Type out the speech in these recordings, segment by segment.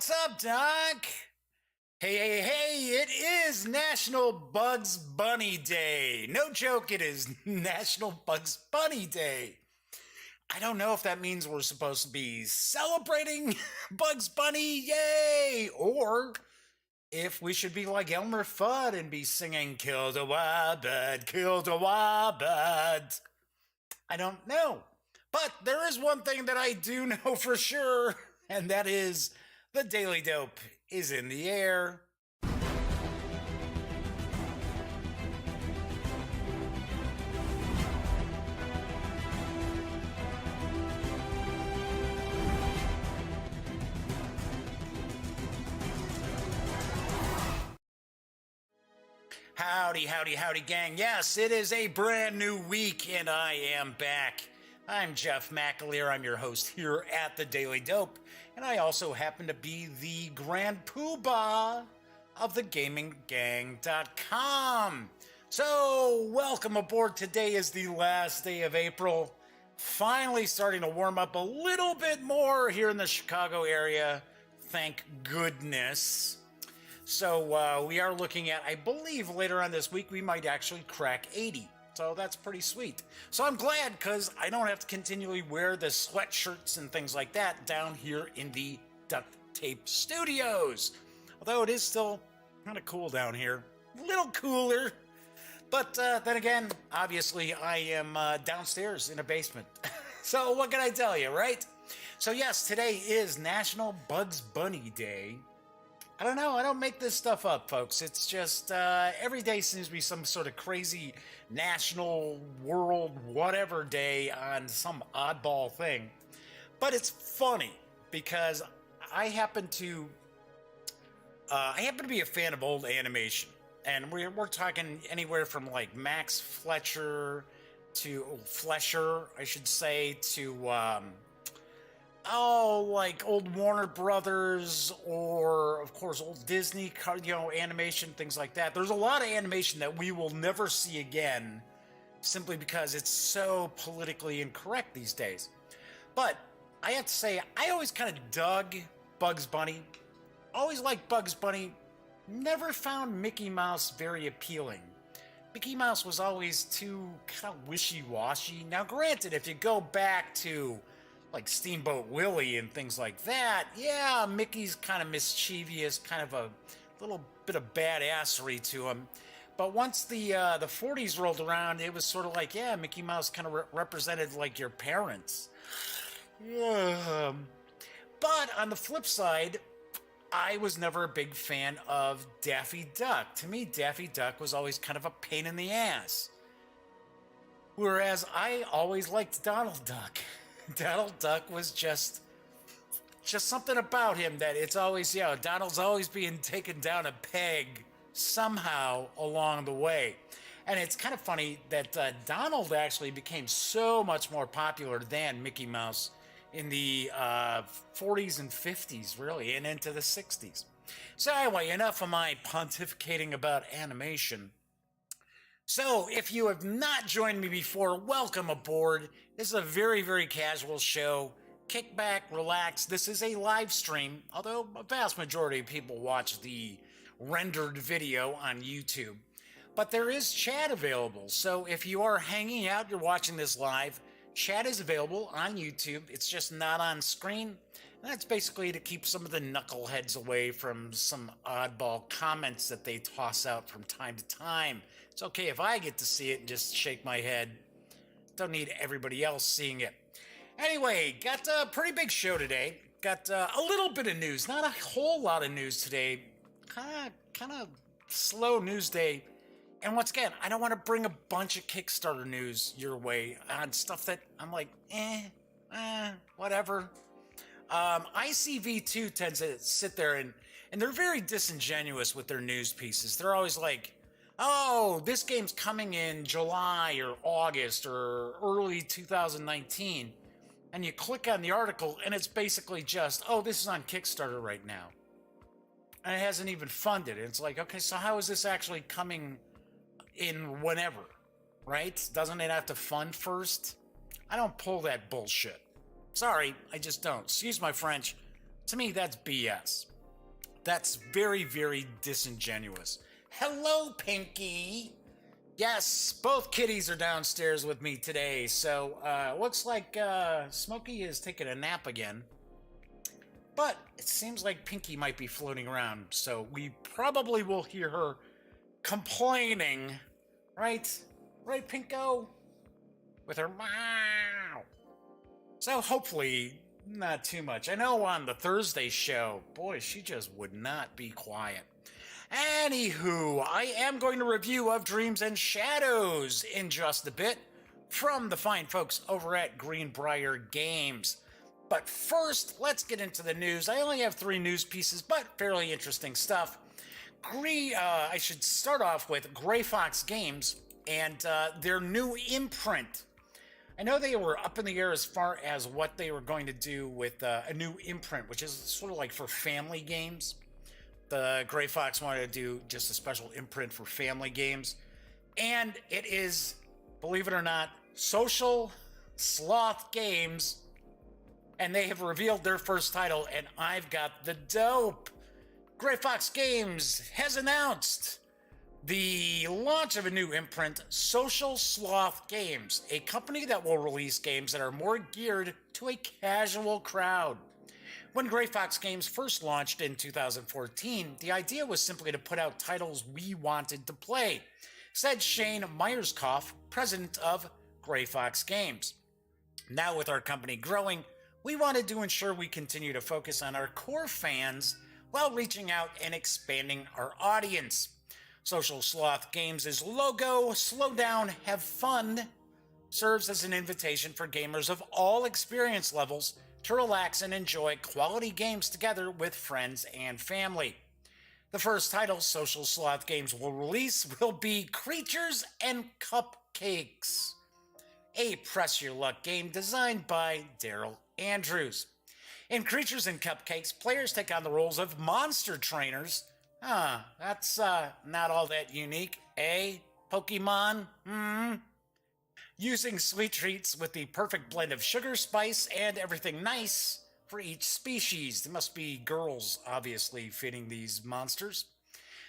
What's up, Doc? Hey, it is National Bugs Bunny Day. No joke, it is National Bugs Bunny Day. I don't know if that means we're supposed to be celebrating Bugs Bunny, yay! Or if we should be like Elmer Fudd and be singing, kill the wild bird, kill the wild bird. I don't know. But there is one thing that I do know for sure, and that is the Daily Dope is in the air. Howdy, gang. Yes, it is a brand new week, and I am back. I'm Jeff McAleer. I'm your host here at the Daily Dope, and I also happen to be the Grand Poobah of the GamingGang.com. So, welcome aboard. Today is the last day of April. Finally starting to warm up a little bit more here in the Chicago area. Thank goodness. So we are looking at, I believe later on this week, we might actually crack 80. So that's pretty sweet. So I'm glad because I don't have to continually wear the sweatshirts and things like that down here in the Duct Tape Studios. Although it is still kind of cool down here. A little cooler. But then again, obviously I am downstairs in a basement. So what can I tell you, right? So yes, today is National Bugs Bunny Day. I don't know. I don't make this stuff up, folks. It's just every day seems to be some sort of crazy national, world, whatever day on some oddball thing. But it's funny because I happen to be a fan of old animation, and we're talking anywhere from like Max Fletcher to Flesher, I should say, to like old Warner Brothers, or of course old Disney, animation, things like that. There's a lot of animation that we will never see again simply because it's so politically incorrect these days. But I have to say, I always kind of dug Bugs Bunny. Always liked Bugs Bunny. Never found Mickey Mouse very appealing. Mickey Mouse was always too kind of wishy-washy. Now granted, if you go back to like Steamboat Willie and things like that, yeah, Mickey's kind of mischievous, kind of a little bit of badassery to him. But once the 40s rolled around, it was sort of like, yeah, Mickey Mouse kind of represented like your parents. But on the flip side, I was never a big fan of Daffy Duck. To me, Daffy Duck was always kind of a pain in the ass. Whereas I always liked Donald Duck. Donald Duck was just something about him that it's always, Donald's always being taken down a peg somehow along the way. And it's kind of funny that Donald actually became so much more popular than Mickey Mouse in the 40s and 50s, really, and into the 60s. So anyway, enough of my pontificating about animation. So, if you have not joined me before, welcome aboard. This is a very, very casual show. Kick back, relax. This is a live stream, although a vast majority of people watch the rendered video on YouTube. But there is chat available, so if you are hanging out, you're watching this live, chat is available on YouTube. It's just not on screen. And that's basically to keep some of the knuckleheads away from some oddball comments that they toss out from time to time. It's okay if I get to see it and just shake my head. Don't need everybody else seeing it. Anyway, got a pretty big show today. Got a little bit of news. Not a whole lot of news today. Kind of slow news day. And once again, I don't want to bring a bunch of Kickstarter news your way on stuff that I'm like, whatever. ICV2 tends to sit there and they're very disingenuous with their news pieces. They're always like, oh, this game's coming in July or August or early 2019. And you click on the article and it's basically just, oh, this is on Kickstarter right now. And it hasn't even funded. It's like, okay, so how is this actually coming in whenever, right? Doesn't it have to fund first? I don't pull that bullshit. Sorry, I just don't. Excuse my French. To me, that's BS. That's very, very disingenuous. Hello, Pinky. Yes, both kitties are downstairs with me today, so looks like Smokey is taking a nap again. But it seems like Pinky might be floating around, so we probably will hear her complaining, right? Right, Pinko? With her meow. So hopefully not too much. I know on the Thursday show, boy, she just would not be quiet. Anywho, I am going to review of Dreams and Shadows in just a bit from the fine folks over at GreenBrier Games. But first, let's get into the news. I only have 3 news pieces, but fairly interesting stuff. I should start off with Gray Fox Games and their new imprint. I know they were up in the air as far as what they were going to do with a new imprint, which is sort of like for family games. The Gray Fox wanted to do just a special imprint for family games. And it is, believe it or not, Social Sloth Games. And they have revealed their first title, and I've got the dope. Gray Fox Games has announced the launch of a new imprint, Social Sloth Games, a company that will release games that are more geared to a casual crowd. When Gray Fox Games first launched in 2014, the idea was simply to put out titles we wanted to play, said Shane Meyerskoff, president of Gray Fox Games. Now with our company growing, we wanted to ensure we continue to focus on our core fans while reaching out and expanding our audience. Social Sloth Games' logo, slow down, have fun, serves as an invitation for gamers of all experience levels to relax and enjoy quality games together with friends and family. The first title Social Sloth Games will release will be Creatures and Cupcakes, a press your luck game designed by Daryl Andrews. In Creatures and Cupcakes, players take on the roles of monster trainers. That's not all that unique, eh, Pokemon? Using sweet treats with the perfect blend of sugar, spice, and everything nice for each species. There must be girls, obviously, feeding these monsters.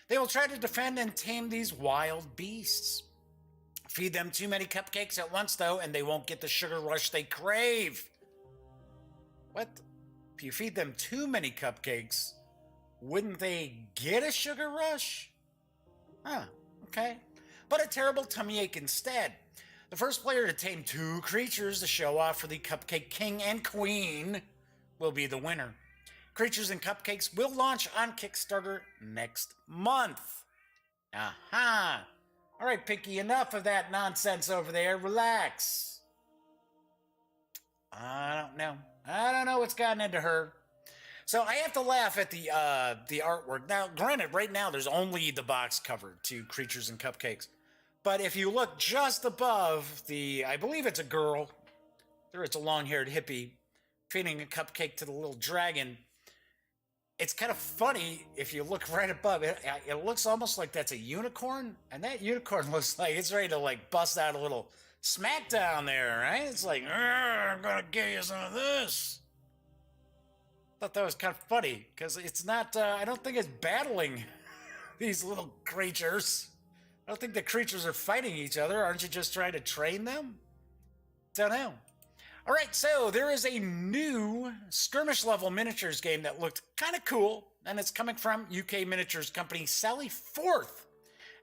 They will try to defend and tame these wild beasts. Feed them too many cupcakes at once, though, and they won't get the sugar rush they crave. What? If you feed them too many cupcakes, wouldn't they get a sugar rush? Okay. But a terrible tummy ache instead. The first player to tame 2 creatures to show off for the Cupcake King and Queen will be the winner. Creatures and Cupcakes will launch on Kickstarter next month. Aha! All right, Pinky, enough of that nonsense over there. Relax. I don't know what's gotten into her. So I have to laugh at the artwork. Now, granted, right now there's only the box cover to Creatures and Cupcakes. But if you look just above I believe it's a girl, it's a long-haired hippie, feeding a cupcake to the little dragon. It's kind of funny if you look right above it. It looks almost like that's a unicorn, and that unicorn looks like it's ready to like bust out a little smackdown there, right? It's like, I'm gonna give you some of this. Thought that was kind of funny because it's not. I don't think it's battling these little creatures. I don't think the creatures are fighting each other. Aren't you just trying to train them? Don't know. All right, so there is a new skirmish level miniatures game that looked kind of cool, and it's coming from UK miniatures company Sally Forth.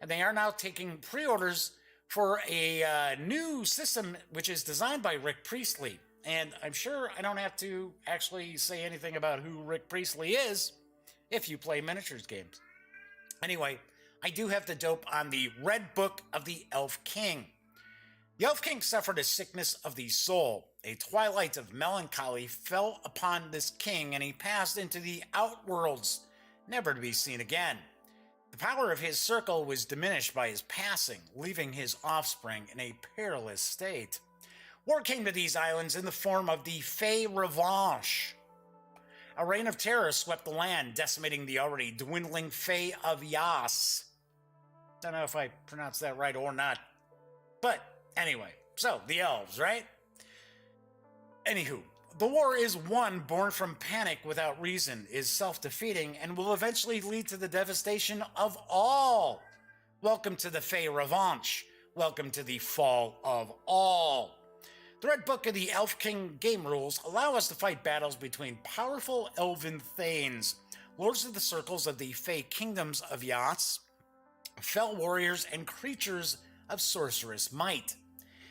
And they are now taking pre-orders for a new system which is designed by Rick Priestley. And I'm sure I don't have to actually say anything about who Rick Priestley is if you play miniatures games. Anyway, I do have the dope on the Red Book of the Elf King. The Elf King suffered a sickness of the soul. A twilight of melancholy fell upon this king, and he passed into the outworlds, never to be seen again. The power of his circle was diminished by his passing, leaving his offspring in a perilous state. War came to these islands in the form of the Fey Revanche. A reign of terror swept the land, decimating the already dwindling Fey of Yas. Don't know if I pronounced that right or not. But anyway, so the elves, right? Anywho, The war is one born from panic without reason, is self-defeating, and will eventually lead to the devastation of all. Welcome to the Fey Revanche. Welcome to the fall of all. The Red Book of the Elf King game rules allow us to fight battles between powerful elven thanes, lords of the circles of the Fey kingdoms of Yachts, fell warriors, and creatures of sorcerous might.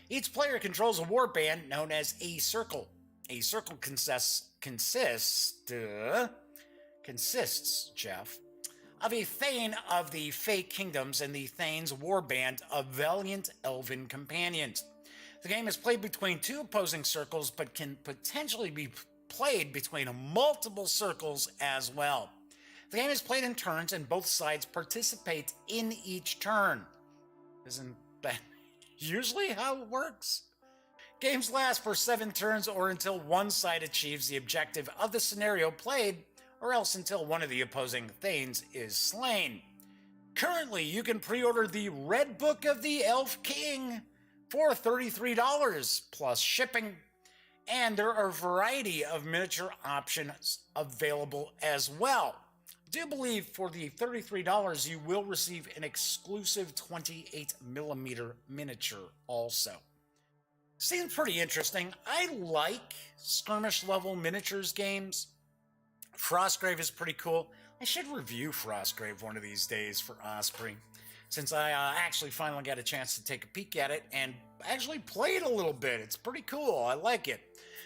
Each player controls a warband known as a circle. A circle consists, Jeff, of a thane of the Fey kingdoms and the thane's warband of valiant elven companions. The game is played between two opposing circles, but can potentially be played between multiple circles as well. The game is played in turns, and both sides participate in each turn. Isn't that usually how it works? Games last for 7 turns or until one side achieves the objective of the scenario played, or else until one of the opposing thanes is slain. Currently, you can pre-order the Red Book of the Elf King for $33 plus shipping, and there are a variety of miniature options available as well. I do believe for the $33 you will receive an exclusive 28mm miniature also. Seems pretty interesting. I like skirmish level miniatures games. Frostgrave is pretty cool. I should review Frostgrave one of these days for Osprey, since I actually finally got a chance to take a peek at it and actually play it a little bit. It's pretty cool. I like it.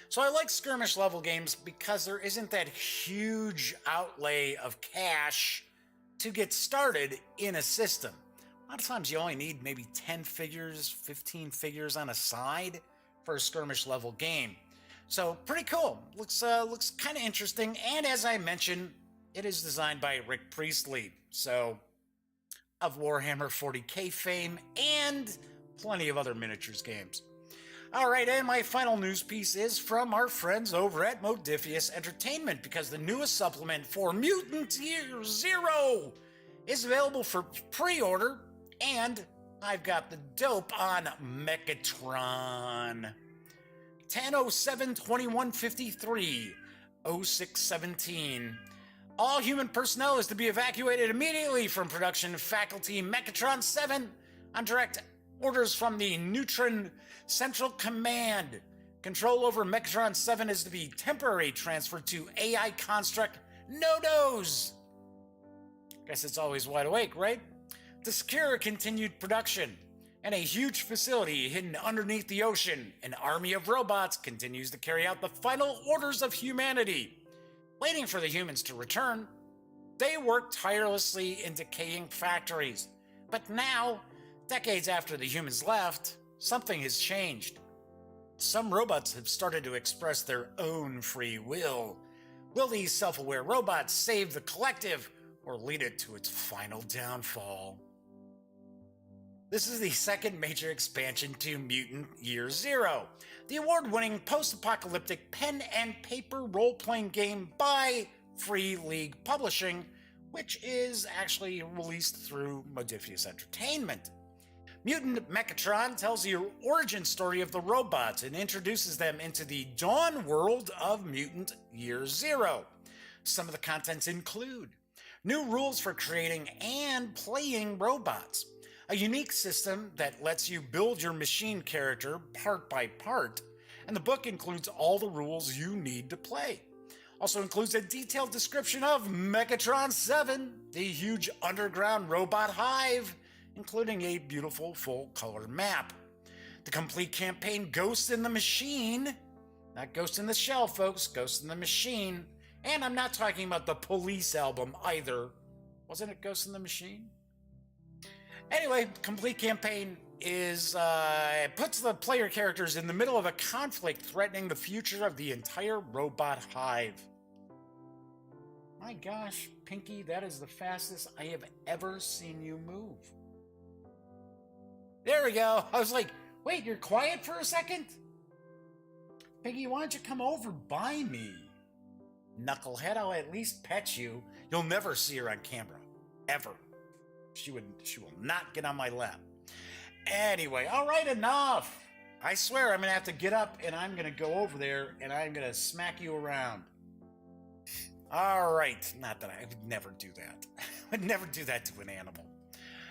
So I like skirmish level games because there isn't that huge outlay of cash to get started in a system. A lot of times you only need maybe 10 figures, 15 figures on a side for a skirmish level game. So pretty cool. Looks kind of interesting. And as I mentioned, it is designed by Rick Priestley, so of Warhammer 40k fame and plenty of other miniatures games. All right, and my final news piece is from our friends over at Modiphius Entertainment, because the newest supplement for Mutant Year Zero is available for pre-order, and I've got the dope on Megatron. 10/07/2153, 0617. All human personnel is to be evacuated immediately from production faculty Megatron 7 on direct orders from the Neutron Central Command. Control over Megatron 7 is to be temporarily transferred to AI construct Nodos. Guess it's always wide awake, right? To secure continued production. In a huge facility hidden underneath the ocean, an army of robots continues to carry out the final orders of humanity. Waiting for the humans to return, they work tirelessly in decaying factories. But now, decades after the humans left, something has changed. Some robots have started to express their own free will. Will these self-aware robots save the collective or lead it to its final downfall? This is the second major expansion to Mutant Year Zero, the award-winning post-apocalyptic pen and paper role-playing game by Free League Publishing, which is actually released through Modiphius Entertainment. Mutant Megatron tells the origin story of the robots and introduces them into the dawn world of Mutant Year Zero. Some of the contents include new rules for creating and playing robots, a unique system that lets you build your machine character part by part, and the book includes all the rules you need to play. Also includes a detailed description of Megatron 7, the huge underground robot hive, including a beautiful full-color map. The complete campaign Ghost in the Machine, not Ghost in the Shell, folks, Ghost in the Machine, and I'm not talking about the Police album either. Wasn't it Ghost in the Machine? Anyway, complete campaign is puts the player characters in the middle of a conflict threatening the future of the entire robot hive. My gosh, Pinky, that is the fastest I have ever seen you move. There we go. I was like, wait, you're quiet for a second? Pinky, why don't you come over by me? Knucklehead, I'll at least pet you. You'll never see her on camera. Ever. She will not get on my lap. Anyway, all right, enough. I swear I'm going to have to get up and I'm going to go over there and I'm going to smack you around. All right. Not that I would never do that. I would never do that to an animal.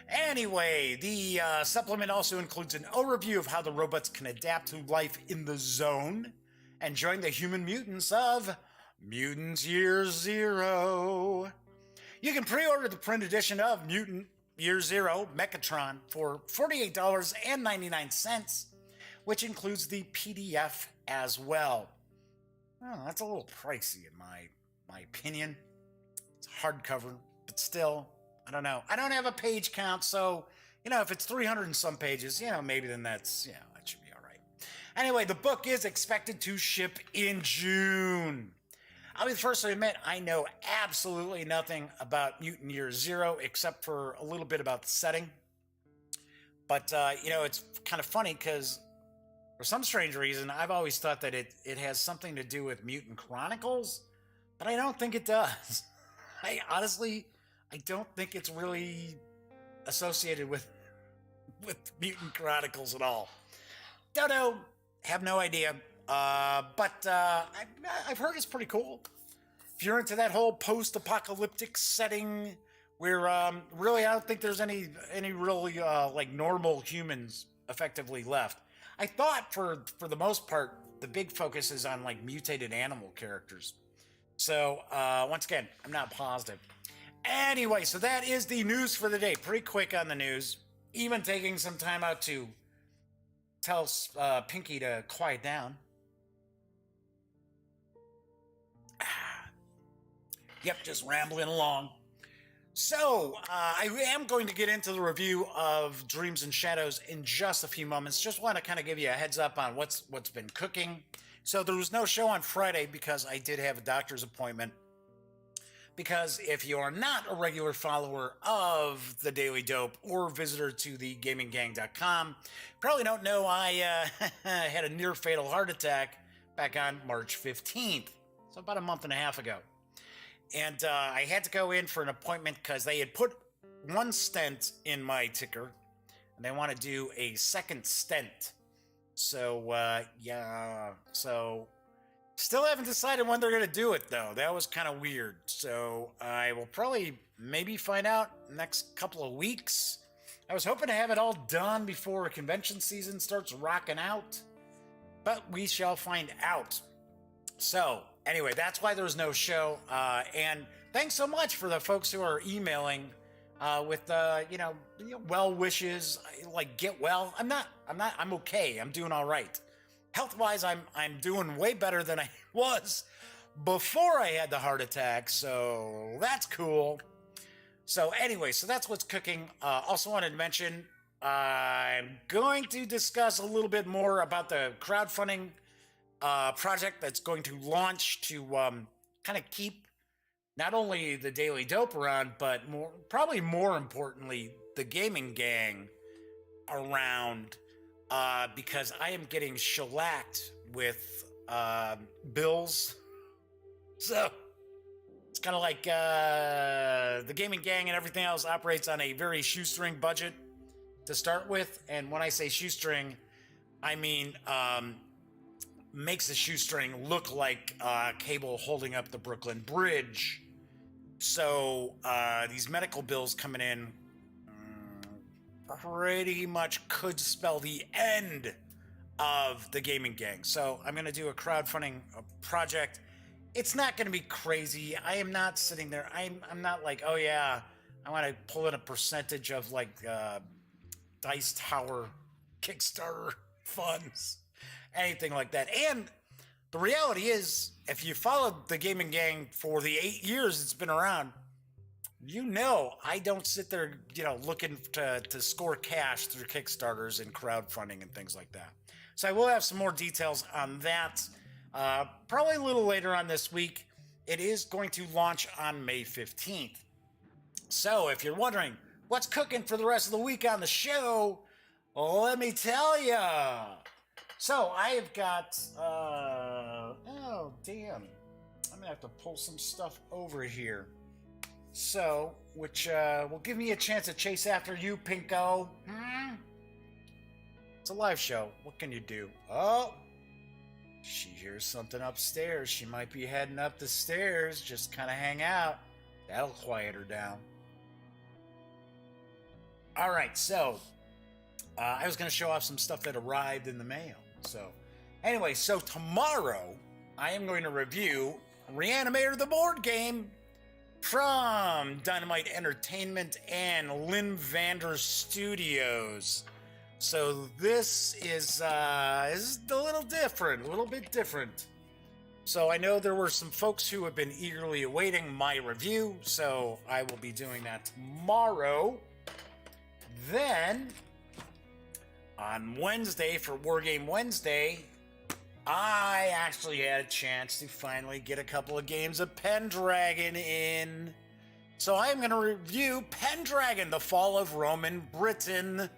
Anyway, the supplement also includes an overview of how the robots can adapt to life in the zone and join the human mutants of Mutants Year Zero. You can pre-order the print edition of Mutant Year Zero Mechatron for $48.99, which includes the PDF as well. Oh, that's a little pricey in my opinion. It's hardcover, but still, I don't know. I don't have a page count, so, if it's 300 and some pages, maybe then that's, that should be all right. Anyway, the book is expected to ship in June. I'll be the first to admit I know absolutely nothing about Mutant Year Zero except for a little bit about the setting. But, it's kind of funny because for some strange reason, I've always thought that it has something to do with Mutant Chronicles, but I don't think it does. I don't think it's really associated with Mutant Chronicles at all. Don't know. Have no idea. But I've heard it's pretty cool. If you're into that whole post-apocalyptic setting where really I don't think there's any really normal humans effectively left. I thought for the most part the big focus is on mutated animal characters. So once again, I'm not positive. Anyway, so that is the news for the day. Pretty quick on the news. Even taking some time out to tell Pinky to quiet down. Yep, just rambling along. So, I am going to get into the review of Dreams and Shadows in just a few moments. Just want to kind of give you a heads up on what's been cooking. So there was no show on Friday because I did have a doctor's appointment. Because if you are not a regular follower of the Daily Dope or visitor to the gaminggang.com, probably don't know I had a near fatal heart attack back on March 15th. So about a month and a half ago. And I had to go in for an appointment because they had put one stent in my ticker and they want to do a second stent. So, so still haven't decided when they're going to do it, though. That was kind of weird. So I will probably maybe find out next couple of weeks. I was hoping to have it all done before convention season starts rocking out, but we shall find out. So anyway, that's why there was no show. And thanks so much for the folks who are emailing with well wishes, get well. I'm okay. I'm doing all right. Health-wise, I'm doing way better than I was before I had the heart attack, so that's cool. So anyway, so that's what's cooking. Also wanted to mention, I'm going to discuss a little bit more about the crowdfunding project that's going to launch to kind of keep not only the Daily Dope around, but probably more importantly, the Gaming Gang around. Because I am getting shellacked with bills. So it's kind of like the Gaming Gang and everything else operates on a very shoestring budget to start with. And when I say shoestring, I mean makes the shoestring look like cable holding up the Brooklyn Bridge. So these medical bills coming in pretty much could spell the end of the Gaming Gang. So I'm going to do a crowdfunding project. It's not going to be crazy. I am not sitting there. I'm not like, oh yeah, I want to pull in a percentage of Dice Tower Kickstarter funds, anything like that. And the reality is, if you followed the Gaming Gang for the 8 years it's been around, I don't sit there, looking to score cash through Kickstarters and crowdfunding and things like that. So I will have some more details on that probably a little later on this week. It is going to launch on May 15th. So if you're wondering what's cooking for the rest of the week on the show, let me tell you. So I have got, oh, damn. I'm going to have to pull some stuff over here. So, which will give me a chance to chase after you, Pinko. It's a live show. What can you do? Oh, she hears something upstairs. She might be heading up the stairs. Just kind of hang out. That'll quiet her down. All right, so I was going to show off some stuff that arrived in the mail. So anyway, so tomorrow I am going to review Reanimator the board game from Dynamite Entertainment and Lynn Vander Studios. So this is a little bit different. So I know there were some folks who have been eagerly awaiting my review, so I will be doing that tomorrow. Then, on Wednesday, for Wargame Wednesday, I actually had a chance to finally get a couple of games of Pendragon in. So I'm going to review Pendragon, The Fall of Roman Britain,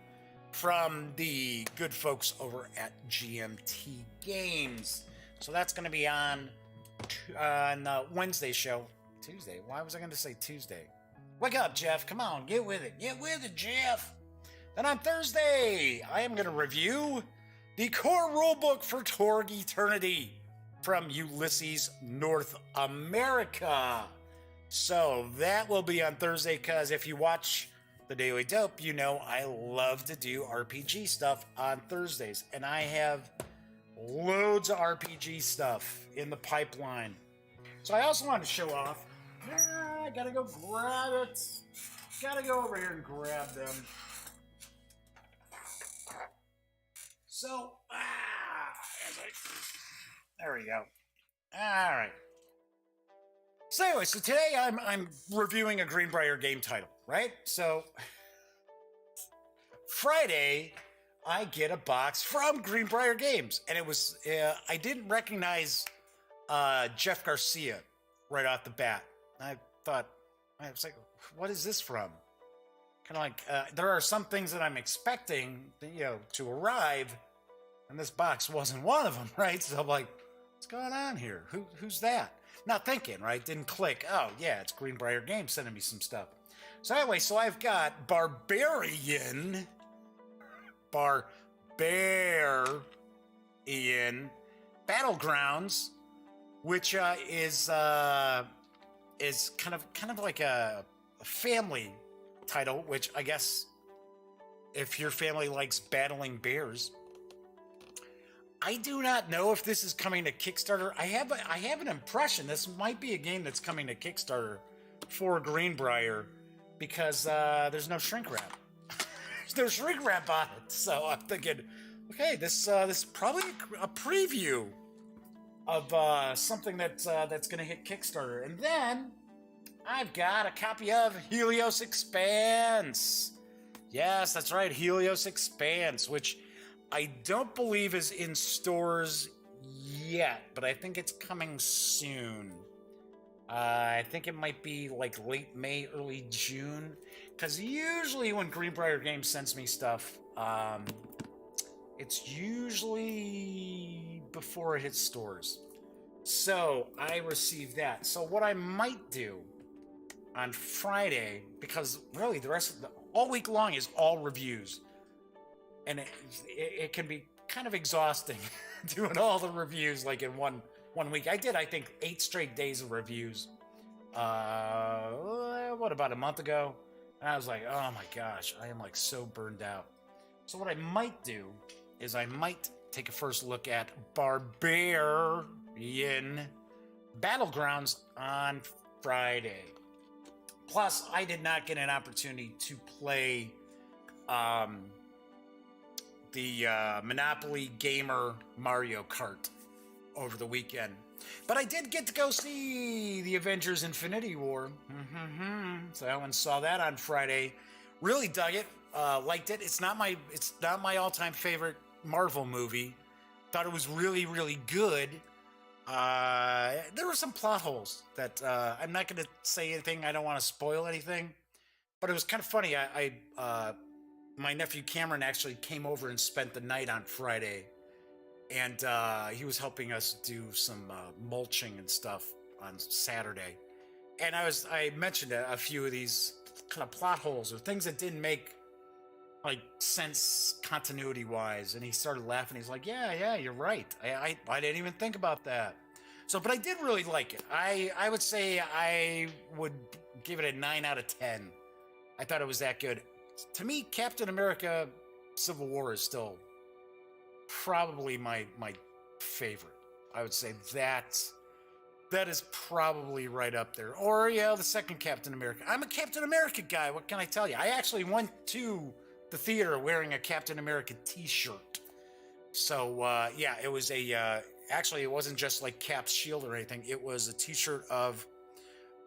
from the good folks over at GMT Games. So that's going to be on the Wednesday show. Tuesday? Why was I going to say Tuesday? Wake up, Jeff. Come on, get with it. Get with it, Jeff. Then on Thursday, I am going to review the core rulebook for Torg Eternity from Ulysses North America. So that will be on Thursday, because if you watch The Daily Dope, you know I love to do RPG stuff on Thursdays. And I have loads of RPG stuff in the pipeline. So I also want to show off. I gotta go grab it. Gotta go over here and grab them. So, there we go. All right. So anyway, so today I'm reviewing a GreenBrier game title, right? So Friday, I get a box from GreenBrier Games, and it was I didn't recognize Jeff Garcia right off the bat. I was like, what is this from? Kind of like, there are some things that I'm expecting, to arrive, and this box wasn't one of them, right? So I'm like, what's going on here? Who's that? Not thinking, right? Didn't click. Oh, yeah, it's GreenBrier Games sending me some stuff. So anyway, so I've got Barbarian Battlegrounds, which is kind of like a family title, which I guess if your family likes battling bears. I do not know if this is coming to Kickstarter. I have an impression this might be a game that's coming to Kickstarter for GreenBrier, because there's no shrink wrap. There's no shrink wrap on it. So I'm thinking, okay, this is probably a preview of something that's going to hit Kickstarter. And then I've got a copy of Helios Expanse. Yes, that's right, Helios Expanse, which I don't believe is in stores yet, but I think it's coming soon. I think it might be like late May, early June, because usually when GreenBrier Games sends me stuff, it's usually before it hits stores. So I received that. So what I might do on Friday, because really the rest of all week long is all reviews, and it can be kind of exhausting doing all the reviews like in one week. I did, I think, 8 straight days of reviews. What, about a month ago? And I was like, oh my gosh, I am like so burned out. So what I might do is I might take a first look at Barbarian Battlegrounds on Friday. Plus, I did not get an opportunity to play the Monopoly Gamer Mario Kart over the weekend. But I did get to go see the Avengers Infinity War. So I went and saw that on Friday. Really dug it. Liked it. It's not my all-time favorite Marvel movie. Thought it was really, really good. There were some plot holes that I'm not going to say anything. I don't want to spoil anything. But it was kind of funny. My nephew Cameron actually came over and spent the night on Friday. And he was helping us do some mulching and stuff on Saturday. And I mentioned a few of these kind of plot holes or things that didn't make like sense continuity wise, and he started laughing. He's like, yeah, you're right. I didn't even think about that. So, but I did really like it. I would say I would give it a 9 out of 10. I thought it was that good. To me, Captain America Civil War is still probably my favorite. I would say that is probably right up there. Or, the second Captain America. I'm a Captain America guy. What can I tell you? I actually went to the theater wearing a Captain America t-shirt. So, it was actually, it wasn't just like Cap's shield or anything. It was a t-shirt of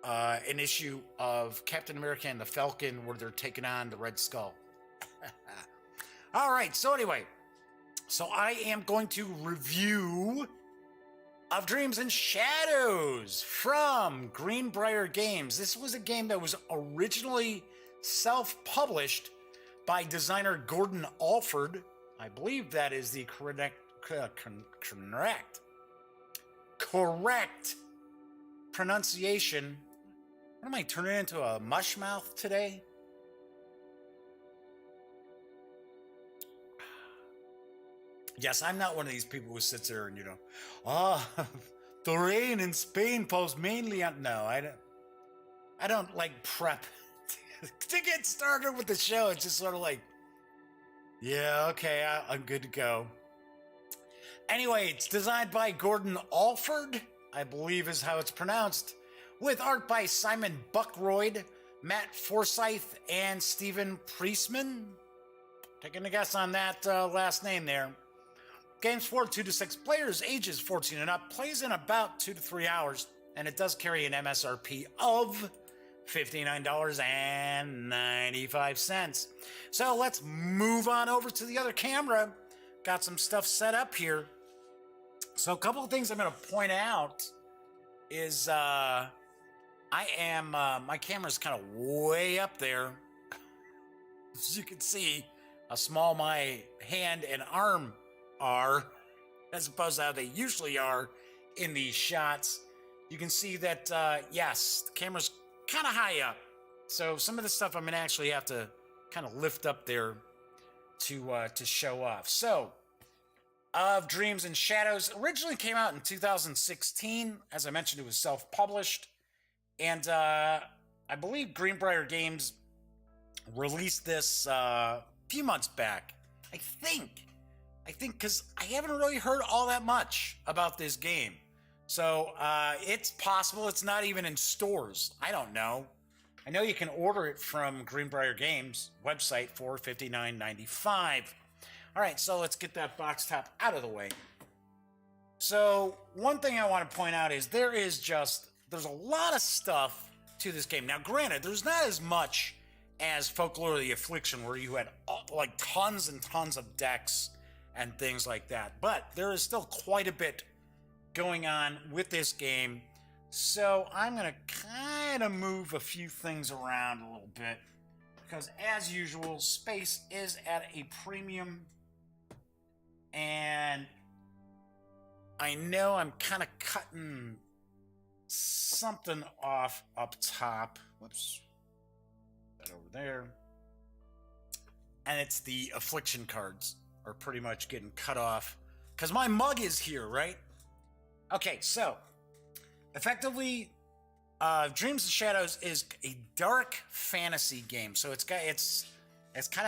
an issue of Captain America and the Falcon where they're taking on the Red Skull. All right, so anyway, I am going to review Of Dreams and Shadows from GreenBrier Games. This was a game that was originally self-published by designer Gordon Alford. I believe that is the correct pronunciation. What am I turning into, a mush mouth today? Yes, I'm not one of these people who sits there and, the rain in Spain falls mainly on... No, I don't like prep to get started with the show. It's just sort of like, yeah, okay, I'm good to go. Anyway, it's designed by Gordon Alford, I believe is how it's pronounced, with art by Simon Buckroyd, Matt Forsyth, and Stephen Priestman. Taking a guess on that last name there. Games for 2 to 6 players, ages 14 and up, plays in about 2 to 3 hours, and it does carry an MSRP of $59.95. So let's move on over to the other camera. Got some stuff set up here. So a couple of things I'm going to point out is my camera's kind of way up there. As you can see how small my hand and arm are, as opposed to how they usually are in these shots. You can see that, yes, the camera's kind of high up. So some of the stuff I'm going to actually have to kind of lift up there to show off. So, Of Dreams and Shadows originally came out in 2016. As I mentioned, it was self-published. And I believe GreenBrier Games released this a few months back. I think because I haven't really heard all that much about this game. So it's possible it's not even in stores. I don't know. I know you can order it from GreenBrier Games website for $59.95. All right, so let's get that box top out of the way. So one thing I want to point out is there's a lot of stuff to this game. Now, granted, there's not as much as Folklore of the Affliction, where you had like tons and tons of decks and things like that. But there is still quite a bit going on with this game. So I'm going to kind of move a few things around a little bit, because as usual, space is at a premium. And I know I'm kind of cutting something off up top. Whoops. That over there. And it's the Affliction cards are pretty much getting cut off, because my mug is here, right? Okay, so effectively, Dreams and Shadows is a dark fantasy game. So it's kind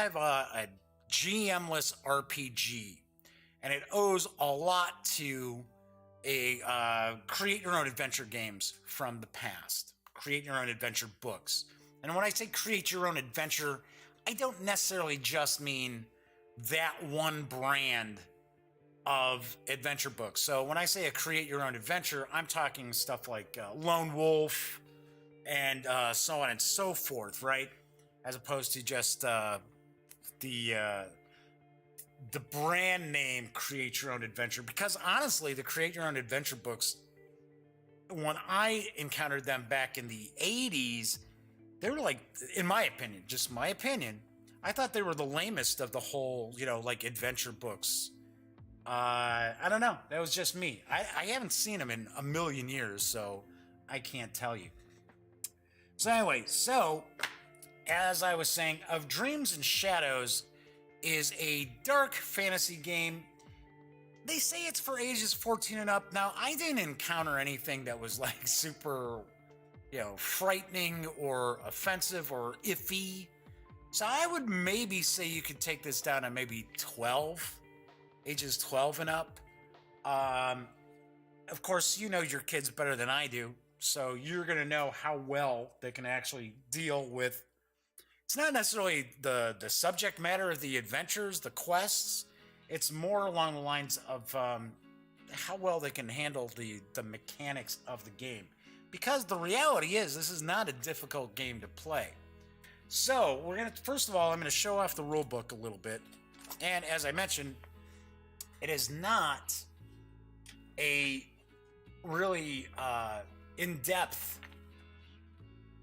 of a GM-less RPG, and it owes a lot to a create your own adventure games from the past, create your own adventure books. And when I say create your own adventure, I don't necessarily just mean that one brand of adventure books. So when I say a create your own adventure, I'm talking stuff like Lone Wolf and so on and so forth, right? As opposed to just the brand name create your own adventure. Because honestly, the create your own adventure books, when I encountered them back in the 80s, they were like, in my opinion, just my opinion, I thought they were the lamest of the whole, like adventure books. I don't know. That was just me. I haven't seen them in a million years, so I can't tell you. So anyway, as I was saying, Of Dreams and Shadows is a dark fantasy game. They say it's for ages 14 and up. Now, I didn't encounter anything that was like super, frightening or offensive or iffy. So I would maybe say you could take this down to maybe 12, ages 12 and up. Of course, you know your kids better than I do, so you're going to know how well they can actually deal with. It's not necessarily the subject matter of the adventures, the quests. It's more along the lines of how well they can handle the mechanics of the game. Because the reality is, this is not a difficult game to play. So, first of all, I'm going to show off the rulebook a little bit. And as I mentioned, it is not a really in-depth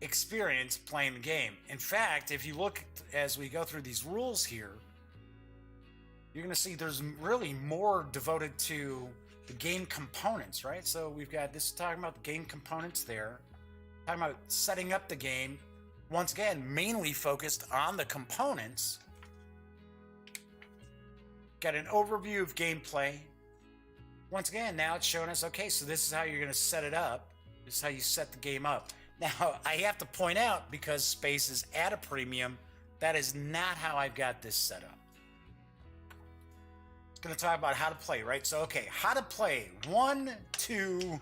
experience playing the game. In fact, if you look as we go through these rules here, you're going to see there's really more devoted to the game components, right? So we've got this talking about the game components there, talking about setting up the game. Once again, mainly focused on the components. Got an overview of gameplay. Once again, now it's showing us, okay, so this is how you're going to set it up. This is how you set the game up. Now, I have to point out, because space is at a premium, that is not how I've got this set up. It's going to talk about how to play, right? So, okay, how to play. 1, 2,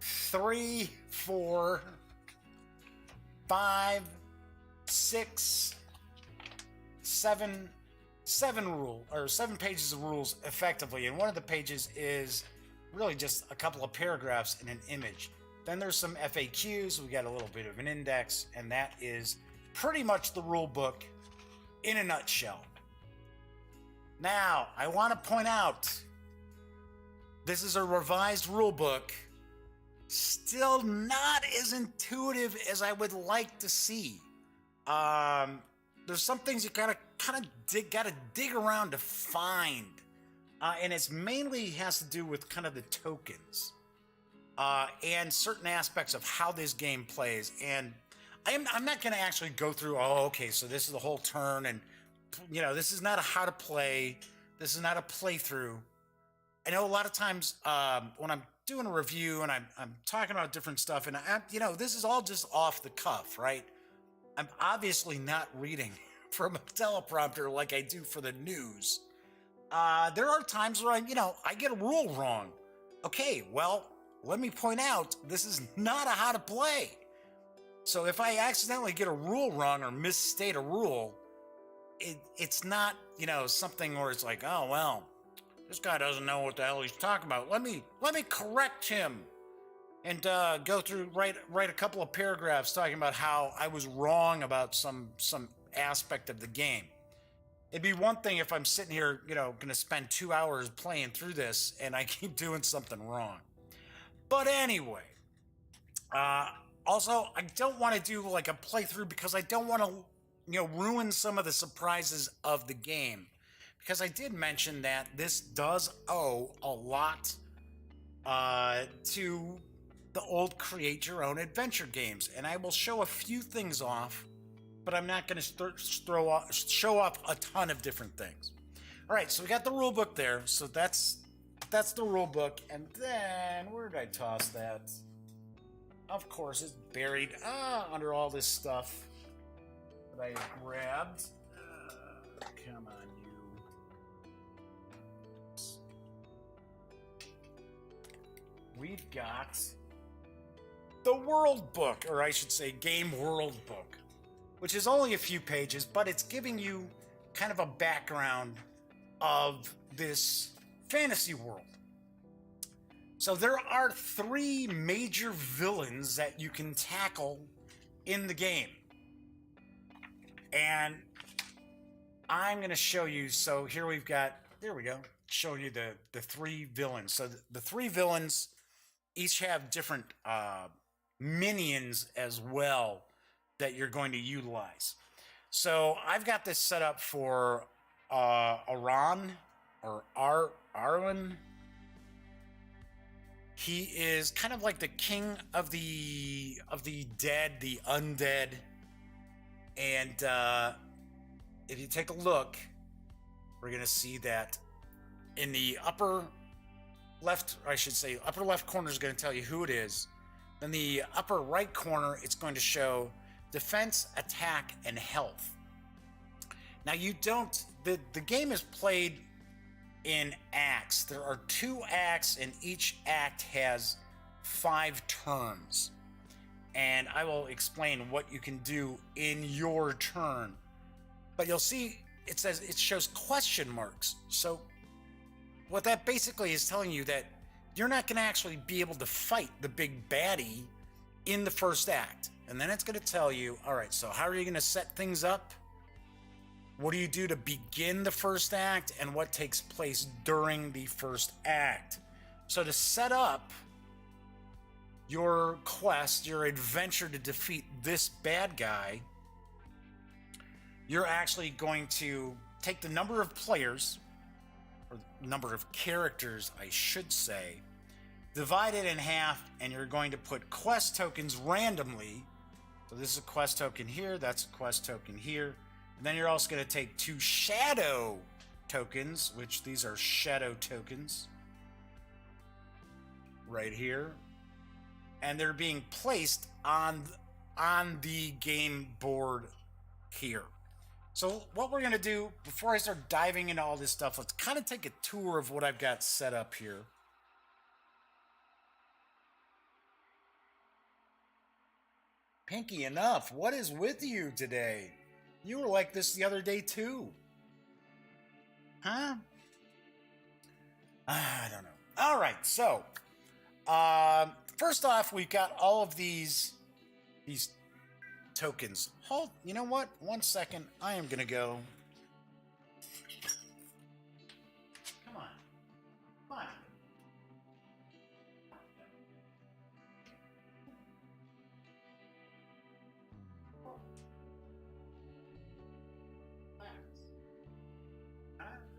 3, 4... 5, 6, 7 pages of rules effectively, and one of the pages is really just a couple of paragraphs and an image. Then there's some FAQs, we got a little bit of an index, and that is pretty much the rule book in a nutshell. Now, I want to point out, this is a revised rule book. Still not as intuitive as I would like to see. There's some things you gotta dig around to find, and it's mainly has to do with kind of the tokens and certain aspects of how this game plays. And I'm not gonna actually go through. Oh, okay, so this is the whole turn, and this is not a how to play. This is not a playthrough. I know a lot of times when I'm doing a review and I'm talking about different stuff, and this is all just off the cuff, right? I'm obviously not reading from a teleprompter like I do for the news. There are times where I get a rule wrong. Okay, well, let me point out, this is not a how to play. So if I accidentally get a rule wrong or misstate a rule, it's not, something where it's like, oh, well, this guy doesn't know what the hell he's talking about. Let me correct him, and go through write a couple of paragraphs talking about how I was wrong about some aspect of the game. It'd be one thing if I'm sitting here, going to spend 2 hours playing through this and I keep doing something wrong. But anyway, also I don't want to do like a playthrough because I don't want to, ruin some of the surprises of the game. Because I did mention that this does owe a lot to the old create your own adventure games, and I will show a few things off, but I'm not going to show off a ton of different things. All right, so we got the rule book there, so that's the rule book, and then where did I toss that? Of course, it's buried under all this stuff that I grabbed. Come on. We've got the World Book, or I should say Game World Book, which is only a few pages, but it's giving you kind of a background of this fantasy world. So there are 3 major villains that you can tackle in the game. And I'm going to show you, so here we've got, there we go, showing you the 3 villains. So the 3 villains each have different minions as well that you're going to utilize. So I've got this set up for Aran or Arwen. He is kind of like the king of the dead, the undead, and if you take a look, we're going to see that in the upper left, I should say, upper left corner is going to tell you who it is. Then the upper right corner, it's going to show defense, attack, and health. Now you don't, the game is played in acts. There are 2 acts, and each act has 5 turns. And I will explain what you can do in your turn. But you'll see it says it shows question marks. So what that basically is telling you that you're not going to actually be able to fight the big baddie in the first act. And then it's going to tell you, all right, so how are you going to set things up? What do you do to begin the first act, and what takes place during the first act? So to set up your quest, your adventure to defeat this bad guy, you're actually going to take the number of players, or number of characters, I should say, divide it in half, and you're going to put quest tokens randomly. So this is a quest token here, that's a quest token here. And then you're also going to take 2 shadow tokens, which these are shadow tokens right here. And they're being placed on the game board here. So what we're going to do, before I start diving into all this stuff, let's kind of take a tour of what I've got set up here. Pinky enough, what is with you today? You were like this the other day too. Huh? I don't know. All right, so first off, we've got all of these tokens. Hold, you know what? 1 second. I am gonna go. Come on. Come on.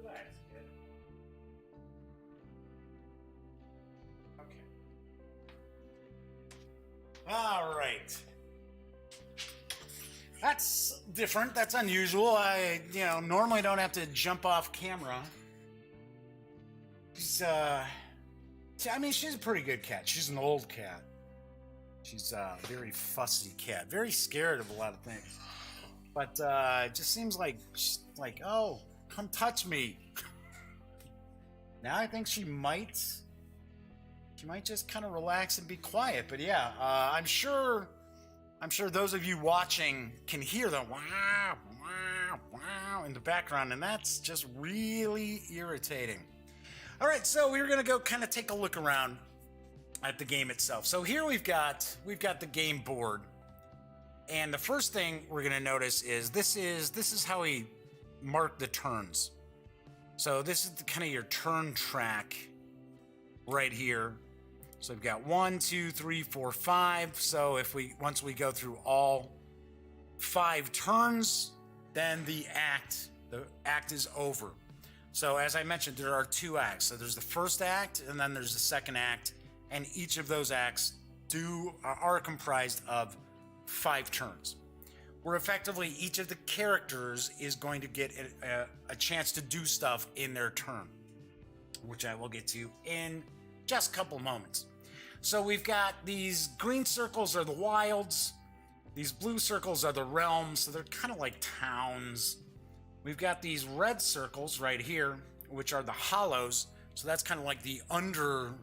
Relax, kid. Okay. All right. That's different. That's unusual. I, normally don't have to jump off camera. She's a pretty good cat. She's an old cat. She's a very fussy cat. Very scared of a lot of things. But it just seems like, she's like, oh, come touch me. Now I think she might just kind of relax and be quiet. But yeah, I'm sure those of you watching can hear the wow, wow, wow in the background, and that's just really irritating. All right, so we're gonna go kind of take a look around at the game itself. So here we've got the game board, and the first thing we're gonna notice is this is how we mark the turns. So this is kind of your turn track right here. So we've got 1, 2, 3, 4, 5. So once we go through all 5 turns, then the act is over. So as I mentioned, there are 2 acts. So there's the first act, and then there's the second act, and each of those acts are comprised of 5 turns. Where effectively each of the characters is going to get a chance to do stuff in their turn, which I will get to in just a couple moments. So we've got these green circles are the wilds, these blue circles are the realms, so they're kind of like towns. We've got these red circles right here, which are the hollows, so that's kind of like the underground.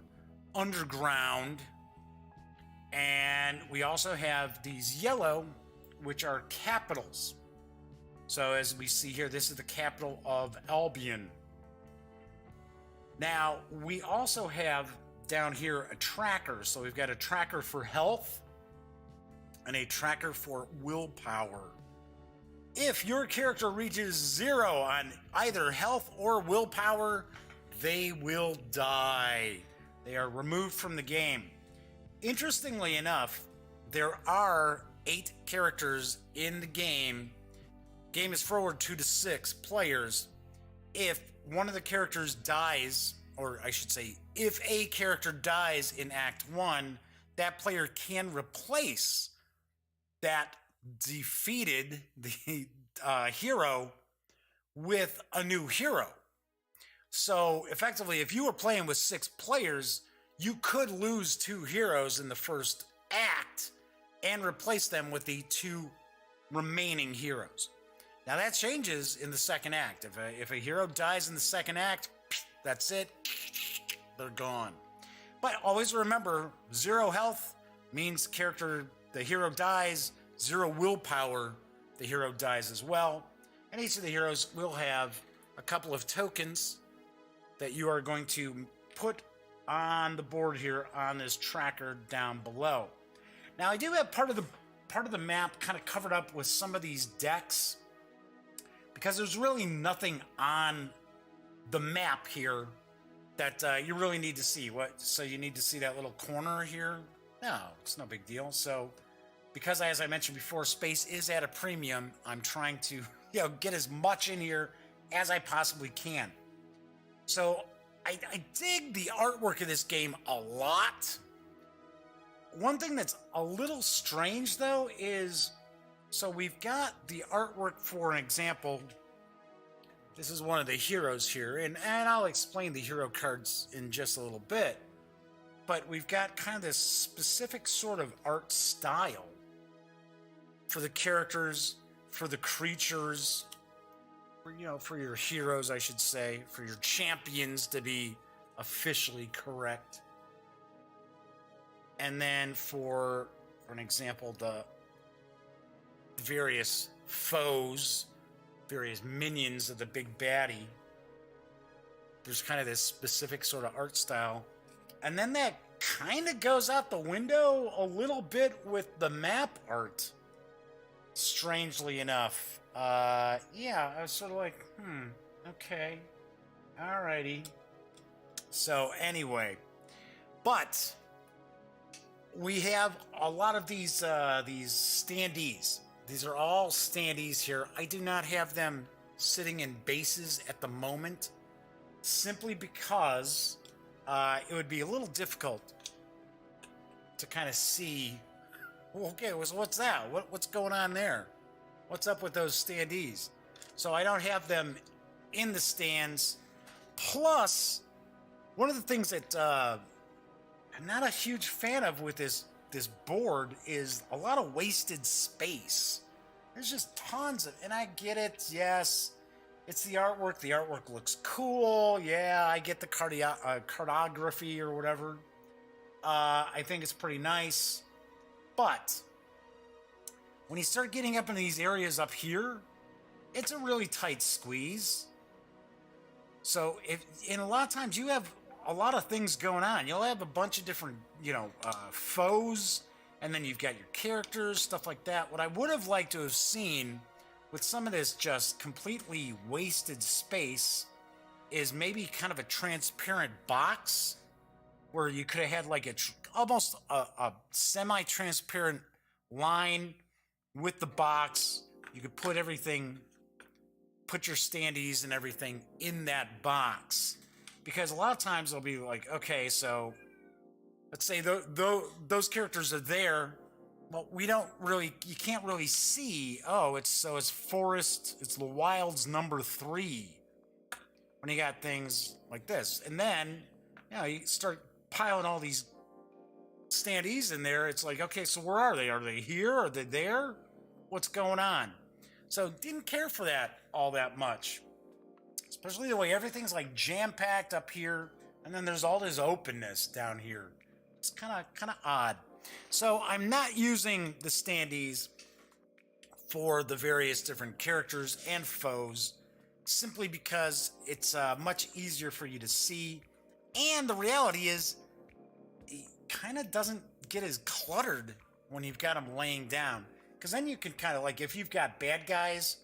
And we also have these yellow, which are capitals. So as we see here, this is the capital of Albion. Now, we also have down here a tracker. So we've got a tracker for health and a tracker for willpower. If your character reaches 0 on either health or willpower, they will die. They are removed from the game. Interestingly enough, there are 8 characters in the game. Game is forward 2 to 6 players. If one of the characters dies, or I should say, if a character dies in Act 1, that player can replace that defeated the hero with a new hero. So effectively, if you were playing with 6 players, you could lose 2 heroes in the first act and replace them with the 2 remaining heroes. Now that changes in the second act. If a hero dies in the second act, that's it. They're gone. But always remember, 0 health means the hero dies. 0 willpower, the hero dies as well. And each of the heroes will have a couple of tokens that you are going to put on the board here on this tracker down below. Now I do have part of the map kind of covered up with some of these decks, because there's really nothing on the map here that you really need to see. So you need to see that little corner here? No, it's no big deal. So because, as I mentioned before, space is at a premium, I'm trying to get as much in here as I possibly can. So I dig the artwork of this game a lot. One thing that's a little strange, though, is... So we've got the artwork, for an example. This is one of the heroes here, and I'll explain the hero cards in just a little bit. But we've got kind of this specific sort of art style for the characters, for the creatures, for your heroes, I should say, for your champions to be officially correct. And then for an example, the various foes, various minions of the big baddie. There's kind of this specific sort of art style. And then that kind of goes out the window a little bit with the map art. Strangely enough. Yeah, I was sort of like, okay. Alrighty. So anyway. But we have a lot of these standees. These are all standees here. I do not have them sitting in bases at the moment, simply because it would be a little difficult to kind of see. Okay, so what's that? What's going on there? What's up with those standees? So I don't have them in the stands. Plus, one of the things that I'm not a huge fan of with this board is a lot of wasted space. There's just tons of, and I get it, yes, it's the artwork. The artwork looks cool. Yeah, I get the cartography or whatever. I think it's pretty nice. But when you start getting up into these areas up here, it's a really tight squeeze. So and a lot of times you have a lot of things going on. You'll have a bunch of different, foes, and then you've got your characters, stuff like that. What I would have liked to have seen with some of this just completely wasted space is maybe kind of a transparent box where you could have had like almost a semi-transparent line with the box. You could put your standees and everything in that box. Because a lot of times they'll be like, okay, so let's say those characters are there. Well, you can't really see. Oh, it's Forest, it's the Wilds number 3. When you got things like this. And then, you start piling all these standees in there. It's like, okay, so where are they? Are they here? Are they there? What's going on? So didn't care for that all that much. Especially the way everything's like jam-packed up here, and then there's all this openness down here. It's kind of odd. So I'm not using the standees for the various different characters and foes, simply because it's much easier for you to see. And the reality is, it kind of doesn't get as cluttered when you've got them laying down. Because then you can kind of, like, if you've got bad guys,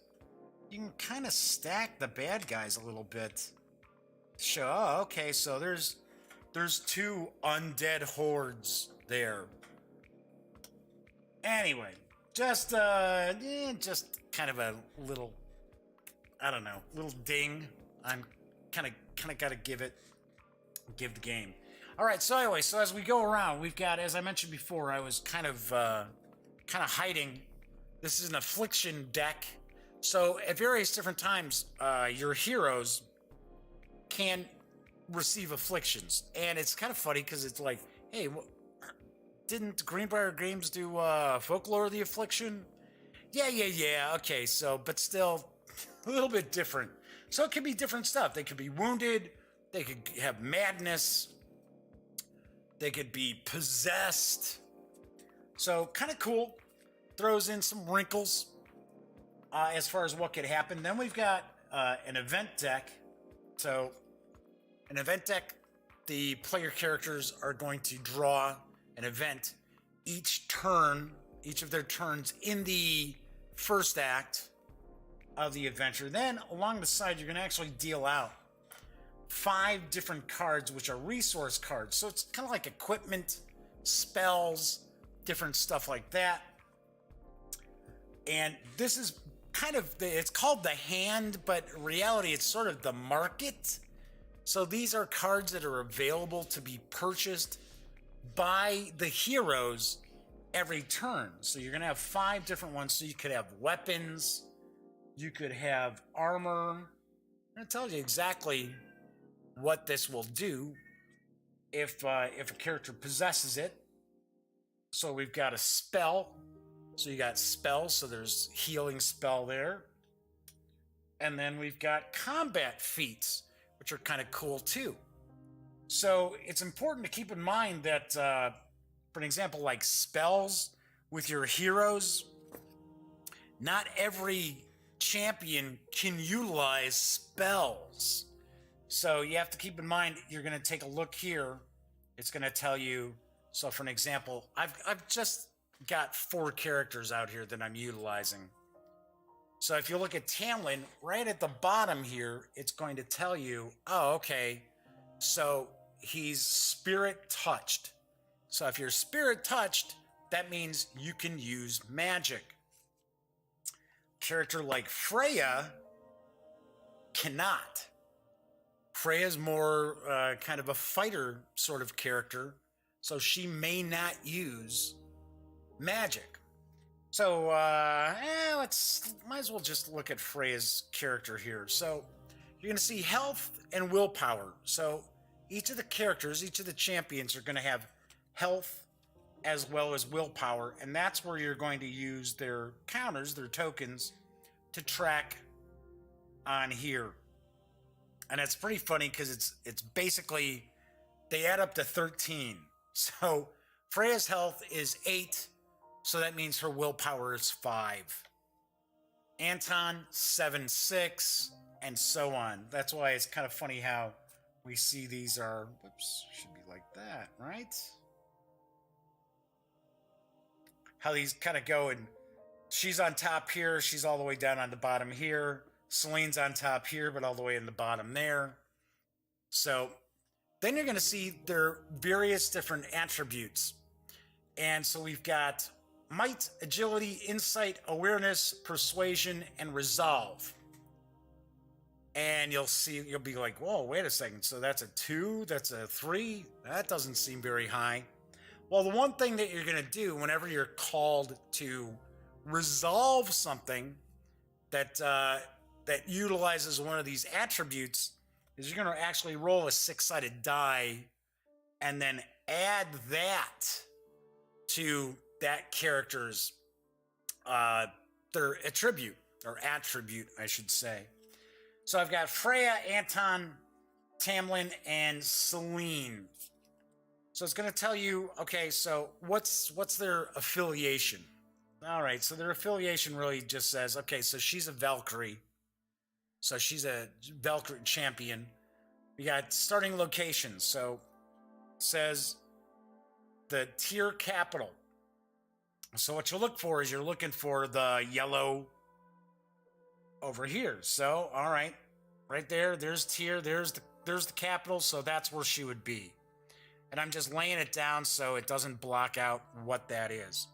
you can kind of stack the bad guys a little bit. Show, oh, okay, so there's 2 undead hordes there. Anyway, just kind of a little, I don't know, little ding. I'm kind of got to give the game. All right, so anyway, so as we go around, we've got, as I mentioned before, I was kind of hiding. This is an affliction deck. So at various different times, your heroes can receive afflictions. And it's kind of funny because it's like, hey, didn't GreenBrier Games do Folklore of the Affliction? Yeah. Okay, so, but still a little bit different. So it could be different stuff. They could be wounded, they could have madness, they could be possessed. So kind of cool. Throws in some wrinkles as far as what could happen. Then we've got an event deck. So an event deck, the player characters are going to draw an event each turn, each of their turns in the first act of the adventure. Then along the side, you're going to actually deal out 5 different cards, which are resource cards. So it's kind of like equipment, spells, different stuff like that. And this is kind of, it's called the hand, but in reality, it's sort of the market. So these are cards that are available to be purchased by the heroes every turn. So you're going to have 5 different ones. So you could have weapons, you could have armor. I'm going to tell you exactly what this will do if a character possesses it. So we've got a spell. So you got spells, so there's healing spell there. And then we've got combat feats, which are kind of cool too. So it's important to keep in mind that, for an example, like spells with your heroes, not every champion can utilize spells. So you have to keep in mind, you're going to take a look here. It's going to tell you, so for an example, I've just got 4 characters out here that I'm utilizing. So if you look at Tamlin, right at the bottom here, it's going to tell you, oh, okay, so he's spirit touched. So if you're spirit touched, that means you can use magic. Character like Freya cannot. Freya's more kind of a fighter sort of character, so she may not use magic. So might as well just look at Freya's character here. So you're going to see health and willpower. So each of the characters, each of the champions are going to have health as well as willpower, and that's where you're going to use their counters, their tokens, to track on here. And it's pretty funny because it's basically, they add up to 13. So Freya's health is 8, so that means her willpower is 5. Anton, 7, 6, and so on. That's why it's kind of funny how we see these are, whoops, should be like that, right? How these kind of go, and she's on top here, she's all the way down on the bottom here. Celine's on top here, but all the way in the bottom there. So then you're going to see their various different attributes. And so we've got might, agility, insight, awareness, persuasion, and resolve. And you'll be like, whoa, wait a second. So that's a 2, that's a 3. That doesn't seem very high. Well, the one thing that you're going to do whenever you're called to resolve something that utilizes one of these attributes is you're going to actually roll a 6-sided die and then add that to that character's their attribute, I should say. So I've got Freya, Anton, Tamlin, and Celine. So it's going to tell you, okay, so what's their affiliation? All right, so their affiliation really just says, okay, so she's a Valkyrie. So she's a Valkyrie champion. We got starting locations. So it says the tier capital. So what you look for is you're looking for the yellow over here. So, all right, right there, there's tier, there's the capital, so that's where she would be. And I'm just laying it down so it doesn't block out what that is.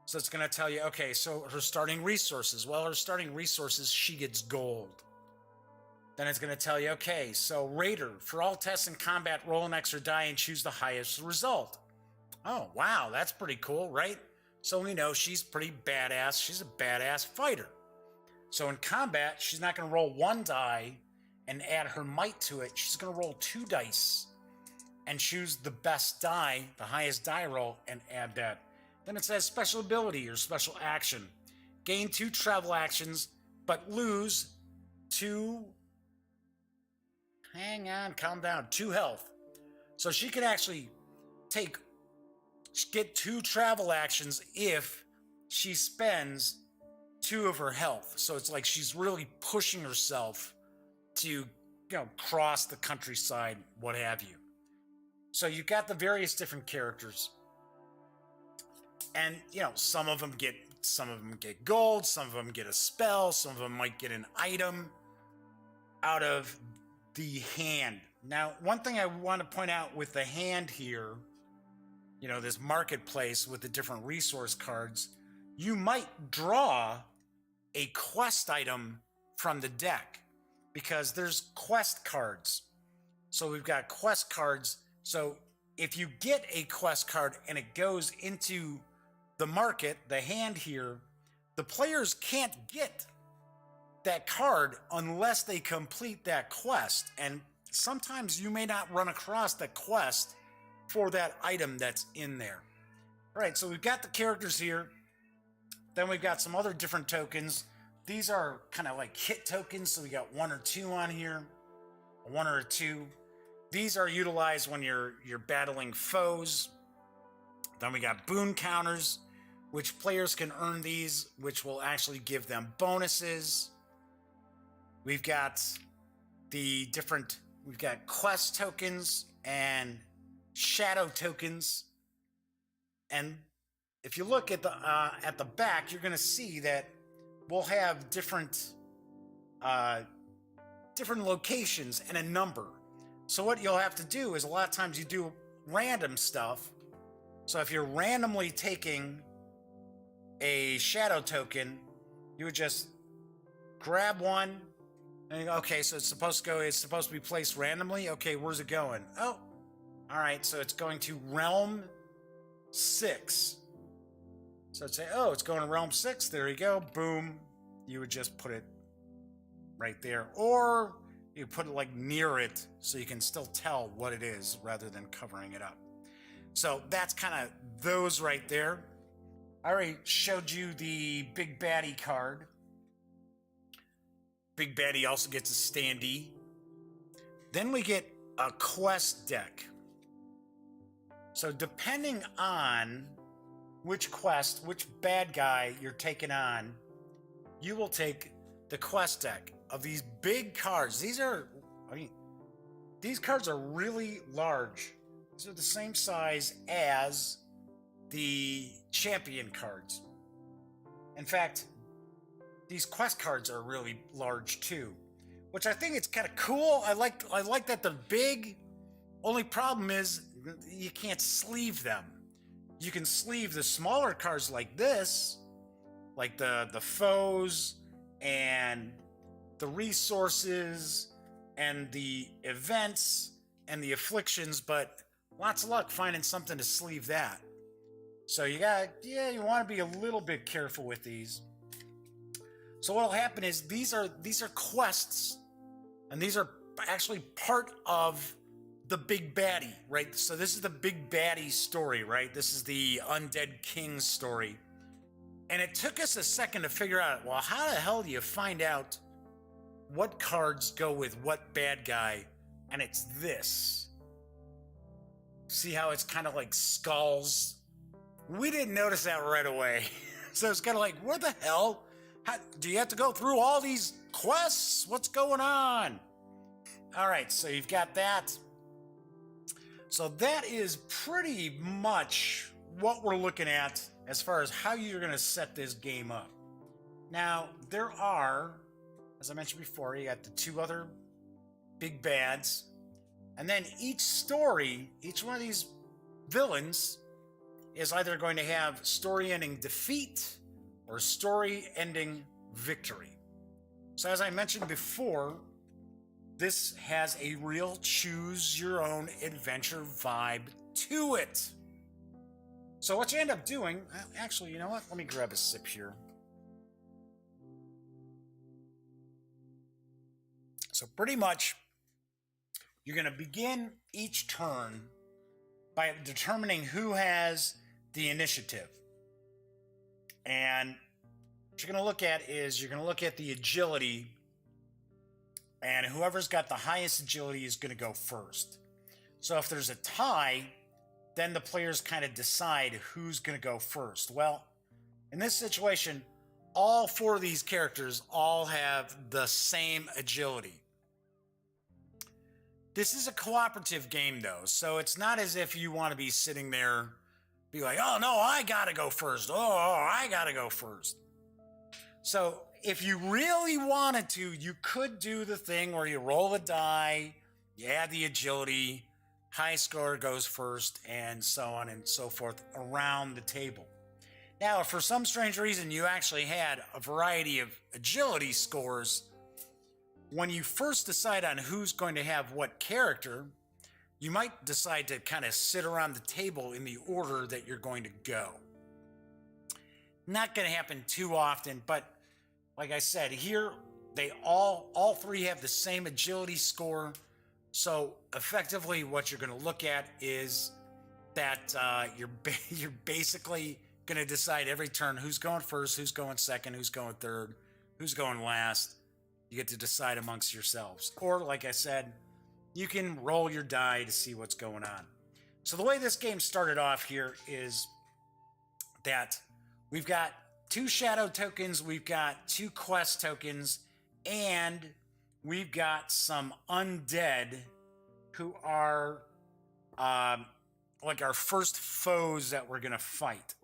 So it's going to tell you, okay, so her starting resources. Well, her starting resources, she gets gold. Then it's going to tell you, okay, so Raider, for all tests in combat, roll an extra die and choose the highest result. Oh, wow, that's pretty cool, right? So we know she's pretty badass. She's a badass fighter. So in combat, she's not going to roll 1 die and add her might to it. She's going to roll 2 dice and choose the best die, the highest die roll, and add that. Then it says special ability or special action. Gain 2 travel actions, but lose 2... Hang on, calm down. 2 health. So she can actually get 2 travel actions if she spends 2 of her health. So it's like she's really pushing herself to, cross the countryside, what have you. So you've got the various different characters. And, some of them get gold, some of them get a spell, some of them might get an item out of the hand. Now, one thing I want to point out with the hand here, this marketplace with the different resource cards, you might draw a quest item from the deck because there's quest cards. So we've got quest cards. So if you get a quest card and it goes into the market, the hand here, the players can't get that card unless they complete that quest. And sometimes you may not run across the quest for that item that's in there. All right, so we've got the characters here. Then we've got some other different tokens. These are kind of like hit tokens. So we got 1 or 2 on here, a 1 or a 2. These are utilized when you're battling foes. Then we got boon counters, which players can earn these, which will actually give them bonuses. We've got we've got quest tokens and shadow tokens. And if you look at the back, you're going to see that we'll have different locations and a number. So what you'll have to do is a lot of times you do random stuff. So if you're randomly taking a shadow token, you would just grab one. And okay, so it's supposed to be placed randomly. Okay, where's it going? Oh, all right. So it's going to realm 6. So it'd say, oh, it's going to realm 6. There you go. Boom. You would just put it right there, or you put it like near it so you can still tell what it is rather than covering it up. So that's kind of those right there. I already showed you the Big Baddie card. Big Baddie also gets a standee. Then we get a quest deck. So depending on which quest, which bad guy you're taking on, you will take the quest deck of these big cards. These cards are really large. These are the same size as the champion cards. In fact, these quest cards are really large too, which I think it's kind of cool. I like that they're big. Only problem is you can't sleeve them. You can sleeve the smaller cards like this, like the foes and the resources and the events and the afflictions, but lots of luck finding something to sleeve that. So you want to be a little bit careful with these. So what'll happen is these are quests, and these are actually part of the Big Baddie, right? So this is the Big Baddie story, right? This is the Undead King story. And it took us a second to figure out, well, how the hell do you find out what cards go with what bad guy? And it's this. See how it's kind of like skulls? We didn't notice that right away. So it's kind of like, what the hell? Do you have to go through all these quests? What's going on? All right, so you've got that. So that is pretty much what we're looking at as far as how you're going to set this game up. Now, there are, as I mentioned before, you got the 2 other big bads. And then each story, each one of these villains is either going to have story-ending defeat or story-ending victory. So as I mentioned before, this has a real choose-your-own-adventure vibe to it. So what you end up doing... Actually, you know what? Let me grab a sip here. So pretty much, you're going to begin each turn by determining who has the initiative. And what you're going to look at is you're going to look at the agility, and whoever's got the highest agility is going to go first. So if there's a tie, then the players kind of decide who's going to go first. Well, in this situation, all four of these characters all have the same agility. This is a cooperative game, though, so it's not as if you want to be sitting there, be like, oh, no, I gotta go first. Oh, I gotta go first. So if you really wanted to, you could do the thing where you roll the die, you add the agility, high score goes first, and so on and so forth around the table. Now, if for some strange reason you actually had a variety of agility scores, when you first decide on who's going to have what character, you might decide to kind of sit around the table in the order that you're going to go. Not going to happen too often, but like I said, here they all three have the same agility score. So effectively what you're going to look at is that you're basically going to decide every turn who's going first, who's going second, who's going third, who's going last. You get to decide amongst yourselves. Or, like I said, you can roll your die to see what's going on. So the way this game started off here is that we've got 2 shadow tokens, we've got 2 quest tokens, and we've got some undead who are like our first foes that we're going to fight.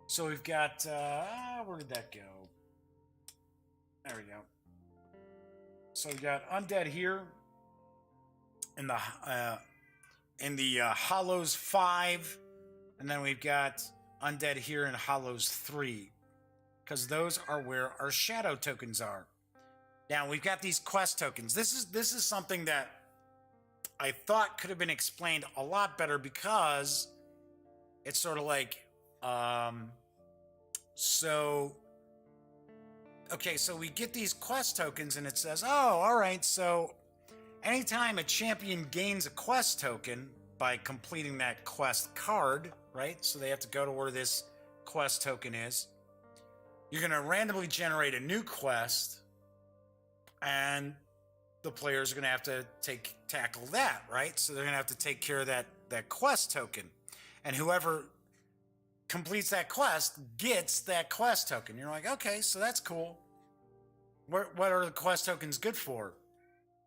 So we've got, where did that go? There we go. So we got undead here in the Hollows 5, and then we've got undead here in Hollows 3, because those are where our shadow tokens are. Now we've got these quest tokens. This is something that I thought could have been explained a lot better, because it's sort of like okay, so we get these quest tokens, and it says, oh, all right, so anytime a champion gains a quest token by completing that quest card, right? So they have to go to where this quest token is. You're going to randomly generate a new quest, and the players are going to have to tackle that, right? So they're going to have to take care of that quest token. And whoever completes that quest gets that quest token. You're like, okay, so that's cool. What are the quest tokens good for?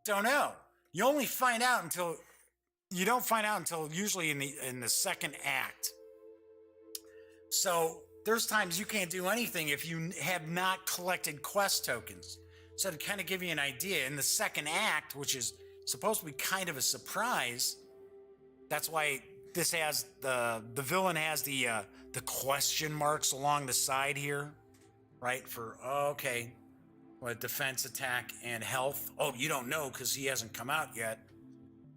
Don't know. You don't find out until usually in the second act. So there's times you can't do anything if you have not collected quest tokens. So to kind of give you an idea, in the second act, which is supposed to be kind of a surprise, that's why this has the villain has the question marks along the side here, right? For okay, what, defense, attack, and health. Oh, you don't know because he hasn't come out yet.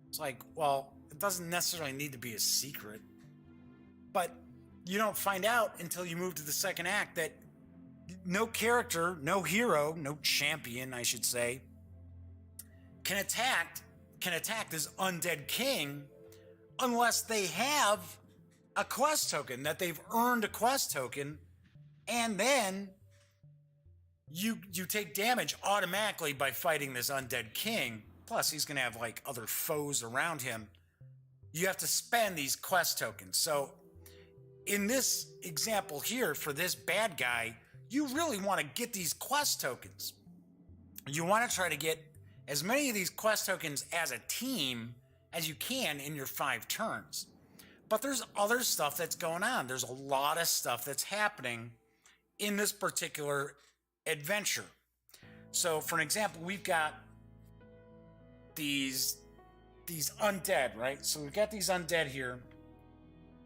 It's like, well, it doesn't necessarily need to be a secret, but you don't find out until you move to the second act that no character, no hero, no champion, I should say, can attack this undead king unless they have a quest token, that they've earned a quest token, and then you take damage automatically by fighting this undead king. Plus, he's going to have like other foes around him. You have to spend these quest tokens. So in this example here, for this bad guy, you really want to get these quest tokens. You want to try to get as many of these quest tokens as a team as you can in your 5 turns. But there's other stuff that's going on. There's a lot of stuff that's happening in this particular adventure. So for an example, we've got these undead, right? So we've got these undead here.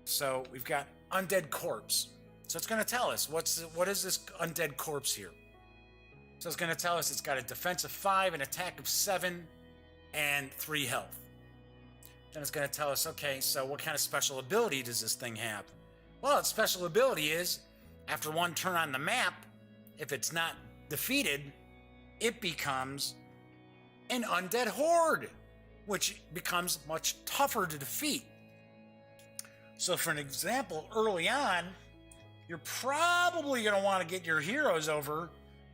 So we've got undead corpse. So it's going to tell us what is this undead corpse here. So it's going to tell us it's got a defense of 5, an attack of 7, and 3 health. Then it's going to tell us, okay, so what kind of special ability does this thing have? Well, its special ability is, after 1 turn on the map, if it's not defeated, it becomes an undead horde, which becomes much tougher to defeat. So for an example, early on, you're probably going to want to get your heroes over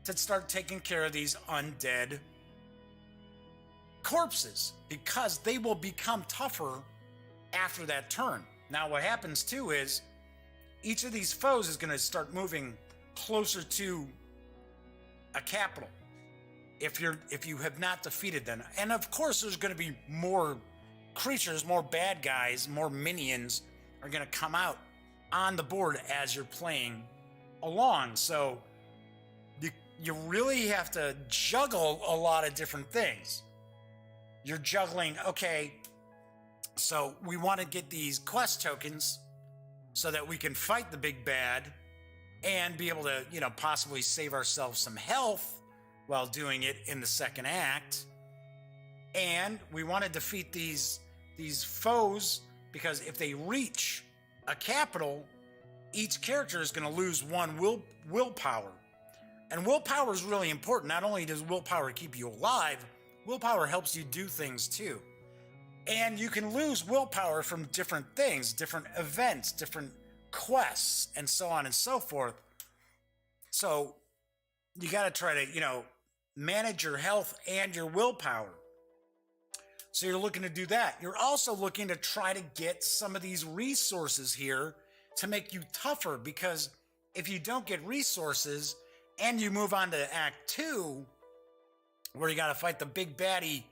to start taking care of these undead corpses, because they will become tougher after that turn. Now what happens too is each of these foes is going to start moving closer to a capital if you have not defeated them. And of course there's going to be more creatures, more bad guys, more minions are going to come out on the board as you're playing along. So you really have to juggle a lot of different things. You're juggling, okay, so we want to get these quest tokens so that we can fight the big bad and be able to, possibly save ourselves some health while doing it in the second act. And we want to defeat these foes, because if they reach a capital, each character is going to lose one willpower. And willpower is really important. Not only does willpower keep you alive, willpower helps you do things too. And you can lose willpower from different things, different events, different quests, and so on and so forth. So you got to try to, manage your health and your willpower. So you're looking to do that. You're also looking to try to get some of these resources here to make you tougher, because if you don't get resources and you move on to Act 2, where you got to fight the big baddie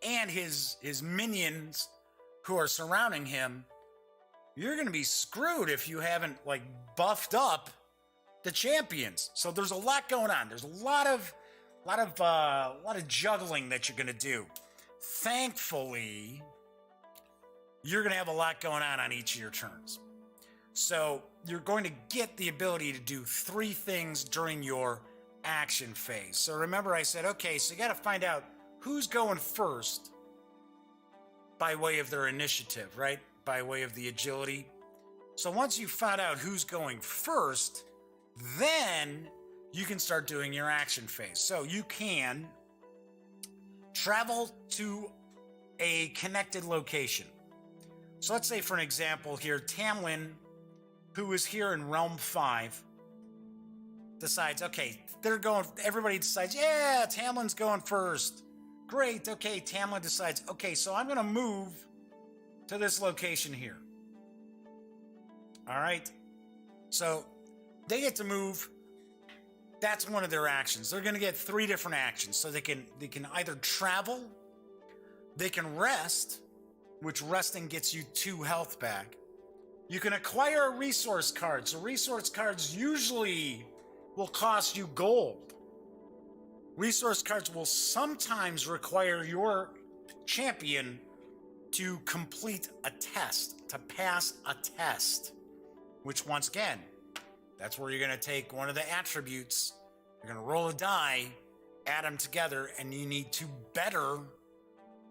and his minions who are surrounding him, you're going to be screwed if you haven't buffed up the champions. So there's a lot going on. There's a lot of juggling that you're going to do. Thankfully, you're going to have a lot going on each of your turns. So you're going to get the ability to do 3 things during your action phase. So remember I said, okay, so you got to find out who's going first by way of their initiative, right? By way of the agility. So once you found out who's going first, then you can start doing your action phase. So you can travel to a connected location. So let's say, for an example here, Tamlin, who is here in Realm 5, decides, okay, everybody decides, yeah, Tamlin's going first. Great, okay, Tamlin decides, okay, so I'm going to move to this location here. All right, so they get to move. That's one of their actions. They're going to get 3 different actions. So they can either travel, they can rest, which resting gets you 2 health back. You can acquire a resource card. So resource cards usually will cost you gold. Resource cards will sometimes require your champion to complete a test, to pass a test, which once again, that's where you're going to take one of the attributes, you're going to roll a die, add them together, and you need to better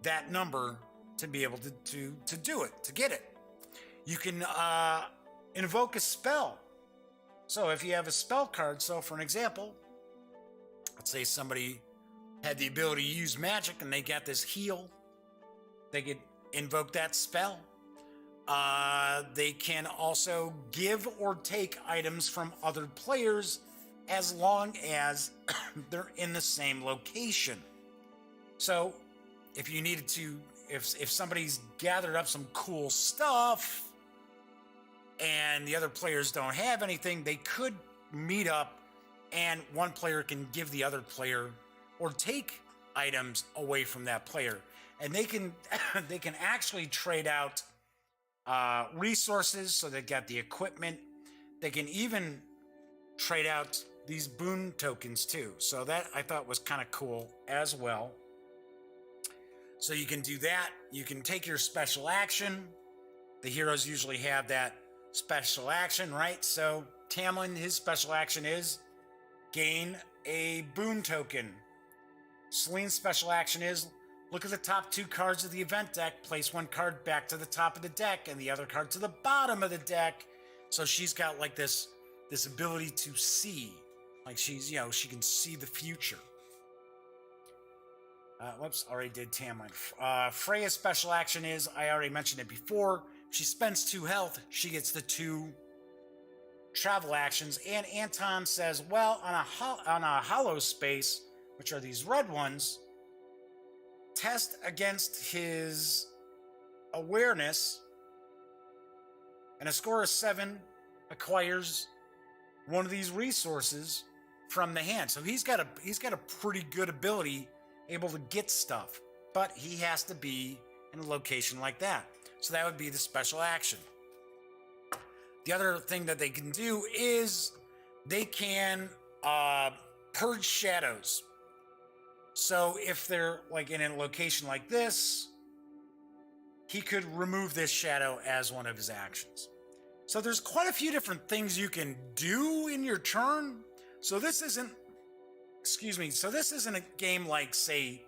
that number to be able to do it, to get it. You can invoke a spell. So if you have a spell card, so for an example, let's say somebody had the ability to use magic and they got this heal, they could invoke that spell. They can also give or take items from other players as long as they're in the same location. So if you needed to, if somebody's gathered up some cool stuff and the other players don't have anything, they could meet up and one player can give the other player or take items away from that player. And they can actually trade out resources, so they got the equipment. They can even trade out these boon tokens too. So that I thought was kind of cool as well. So you can do that. You can take your special action. The heroes usually have that special action, right? So Tamlin, his special action is gain a boon token. Celine's special action is look at the top 2 cards of the event deck, place 1 card back to the top of the deck and the other card to the bottom of the deck. So she's got like this ability to see, like she's, she can see the future. Whoops, already did Tamlin. Freya's special action is, I already mentioned it before, she spends 2 health, she gets the 2 travel actions, and Anton says, well, on a hollow space, which are these red ones, test against his awareness, and a score of 7 acquires one of these resources from the hand. So he's got a pretty good ability, able to get stuff, but he has to be in a location like that. So that would be the special action. The other thing that they can do is they can purge shadows. So if they're like in a location like this, he could remove this shadow as one of his actions. So there's quite a few different things you can do in your turn. So this isn't, so this isn't a game like, say,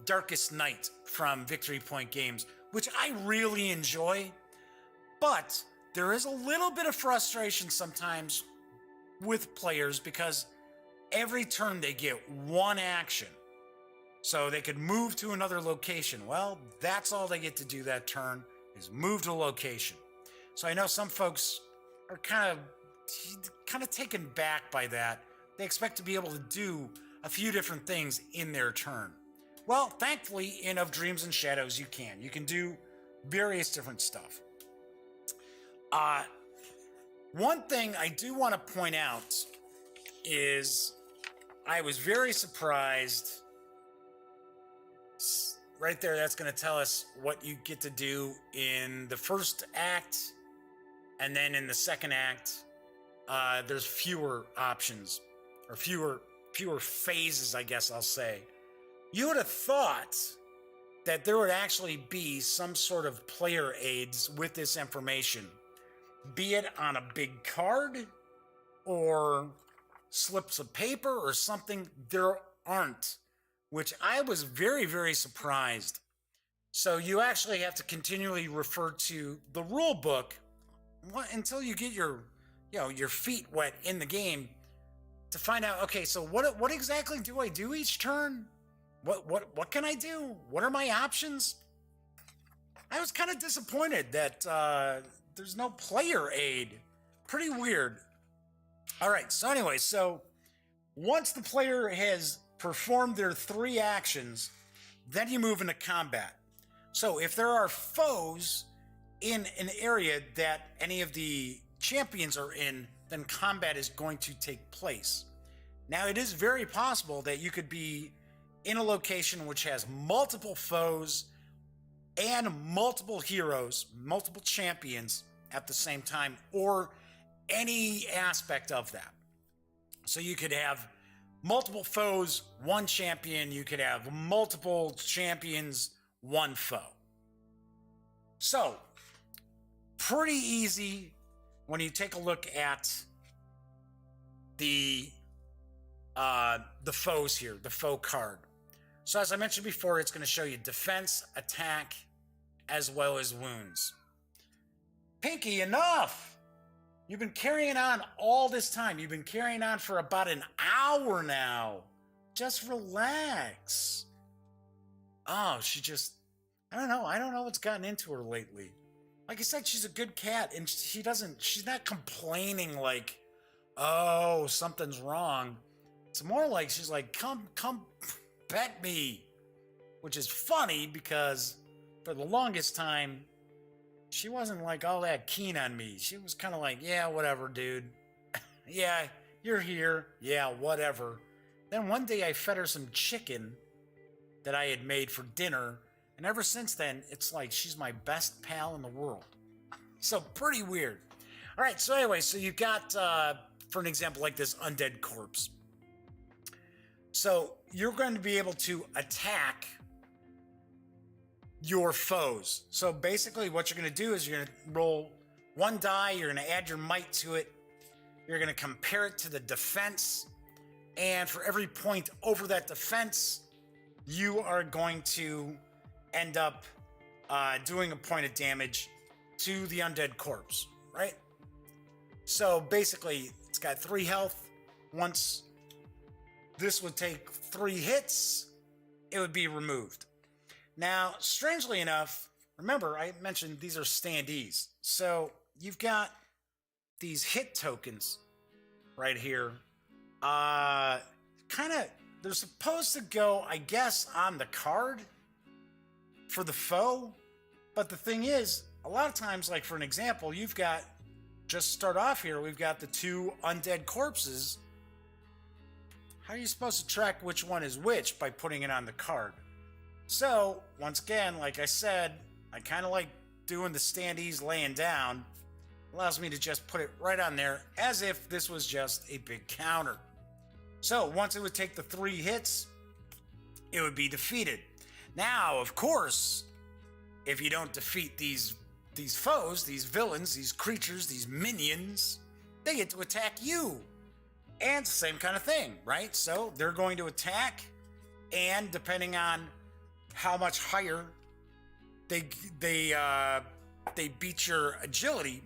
Darkest Night from Victory Point Games, which I really enjoy, but there is a little bit of frustration sometimes with players because every turn they get 1 action. So they could move to another location. Well, that's all they get to do that turn, is move to a location. So I know some folks are kind of taken back by that. They expect to be able to do a few different things in their turn. Well, thankfully, in Of Dreams and Shadows, you can. You can do various different stuff. One thing I do want to point out is I was very surprised. Right there, that's going to tell us what you get to do in the first act, and then in the second act, there's fewer options, or fewer phases, I guess I'll say. You would have thought that there would actually be some sort of player aids with this information, be it on a big card or slips of paper or something. There aren't, which I was very, very surprised. So you actually have to continually refer to the rule book until you get your feet wet in the game to find out, okay, so what exactly do I do each turn? What can I do? What are my options? I was kind of disappointed that there's no player aid. Pretty weird. All right, so anyway, so once the player has performed their 3 actions, then you move into combat. So if there are foes in an area that any of the champions are in, then combat is going to take place. Now, it is very possible that you could be in a location which has multiple foes and multiple heroes, multiple champions at the same time, or any aspect of that. So you could have multiple foes, 1 champion. You could have multiple champions, 1 foe. So, pretty easy when you take a look at the foes here, the foe card. So as I mentioned before, it's going to show you defense, attack, as well as wounds. Pinky, enough! You've been carrying on all this time. You've been carrying on for about an hour now. Just relax. Oh, I don't know what's gotten into her lately. Like I said, she's a good cat, and she's not complaining like, oh, something's wrong. It's more like she's like, come pet me. Which is funny because for the longest time, she wasn't like all that keen on me. She was kind of like, yeah, whatever, dude. Yeah, you're here. Yeah, whatever. Then one day I fed her some chicken that I had made for dinner. And ever since then, it's like she's my best pal in the world. So pretty weird. All right, so anyway, so you've got, for an example, like this undead corpse. So you're going to be able to attack your foes. So basically what you're going to do is you're going to roll 1 die, you're going to add your might to it, you're going to compare it to the defense, and for every point over that defense, you are going to end up doing a point of damage to the undead corpse, right? So basically, it's got 3 health. Once this would take 3 hits, it would be removed. Now, strangely enough, remember I mentioned these are standees. So you've got these hit tokens right here. They're supposed to go, I guess, on the card for the foe. But the thing is, a lot of times, like for an example, you've got, just start off here, we've got the 2 undead corpses. How are you supposed to track which one is which? By putting it on the card. So, once again, like I said, I kind of like doing the standees laying down. Allows me to just put it right on there as if this was just a big counter. So, once it would take the 3 hits, it would be defeated. Now, of course, if you don't defeat these foes, these villains, these creatures, these minions, they get to attack you. And same kind of thing, right? So they're going to attack, and depending on how much higher they beat your agility,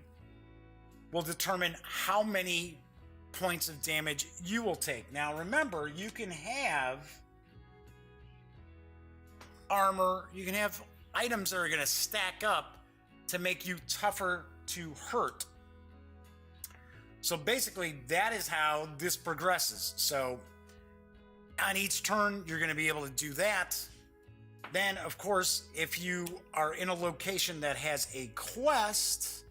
will determine how many points of damage you will take. Now remember, you can have armor, you can have items that are going to stack up to make you tougher to hurt. So basically, that is how this progresses. So on each turn, you're going to be able to do that. Then, of course, if you are in a location that has a quest,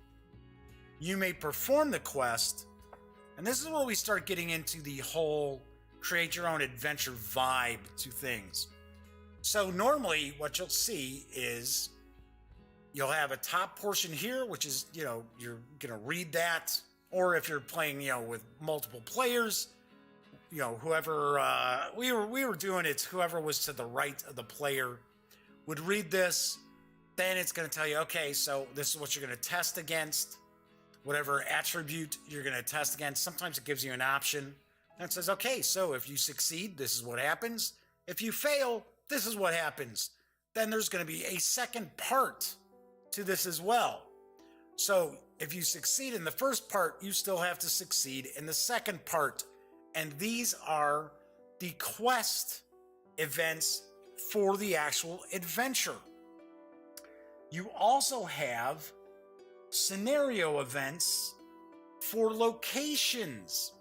you may perform the quest. And this is where we start getting into the whole create your own adventure vibe to things. So normally what you'll see is you'll have a top portion here, which is, you're going to read that. Or if you're playing, with multiple players, whoever, we were doing it, whoever was to the right of the player would read this. Then it's going to tell you, okay, so this is what you're going to test against. Whatever attribute you're going to test against. Sometimes it gives you an option. And it says, okay, so if you succeed, this is what happens. If you fail, this is what happens. Then there's going to be a second part to this as well. So if you succeed in the first part, you still have to succeed in the second part. And these are the quest events for the actual adventure. You also have scenario events for locations.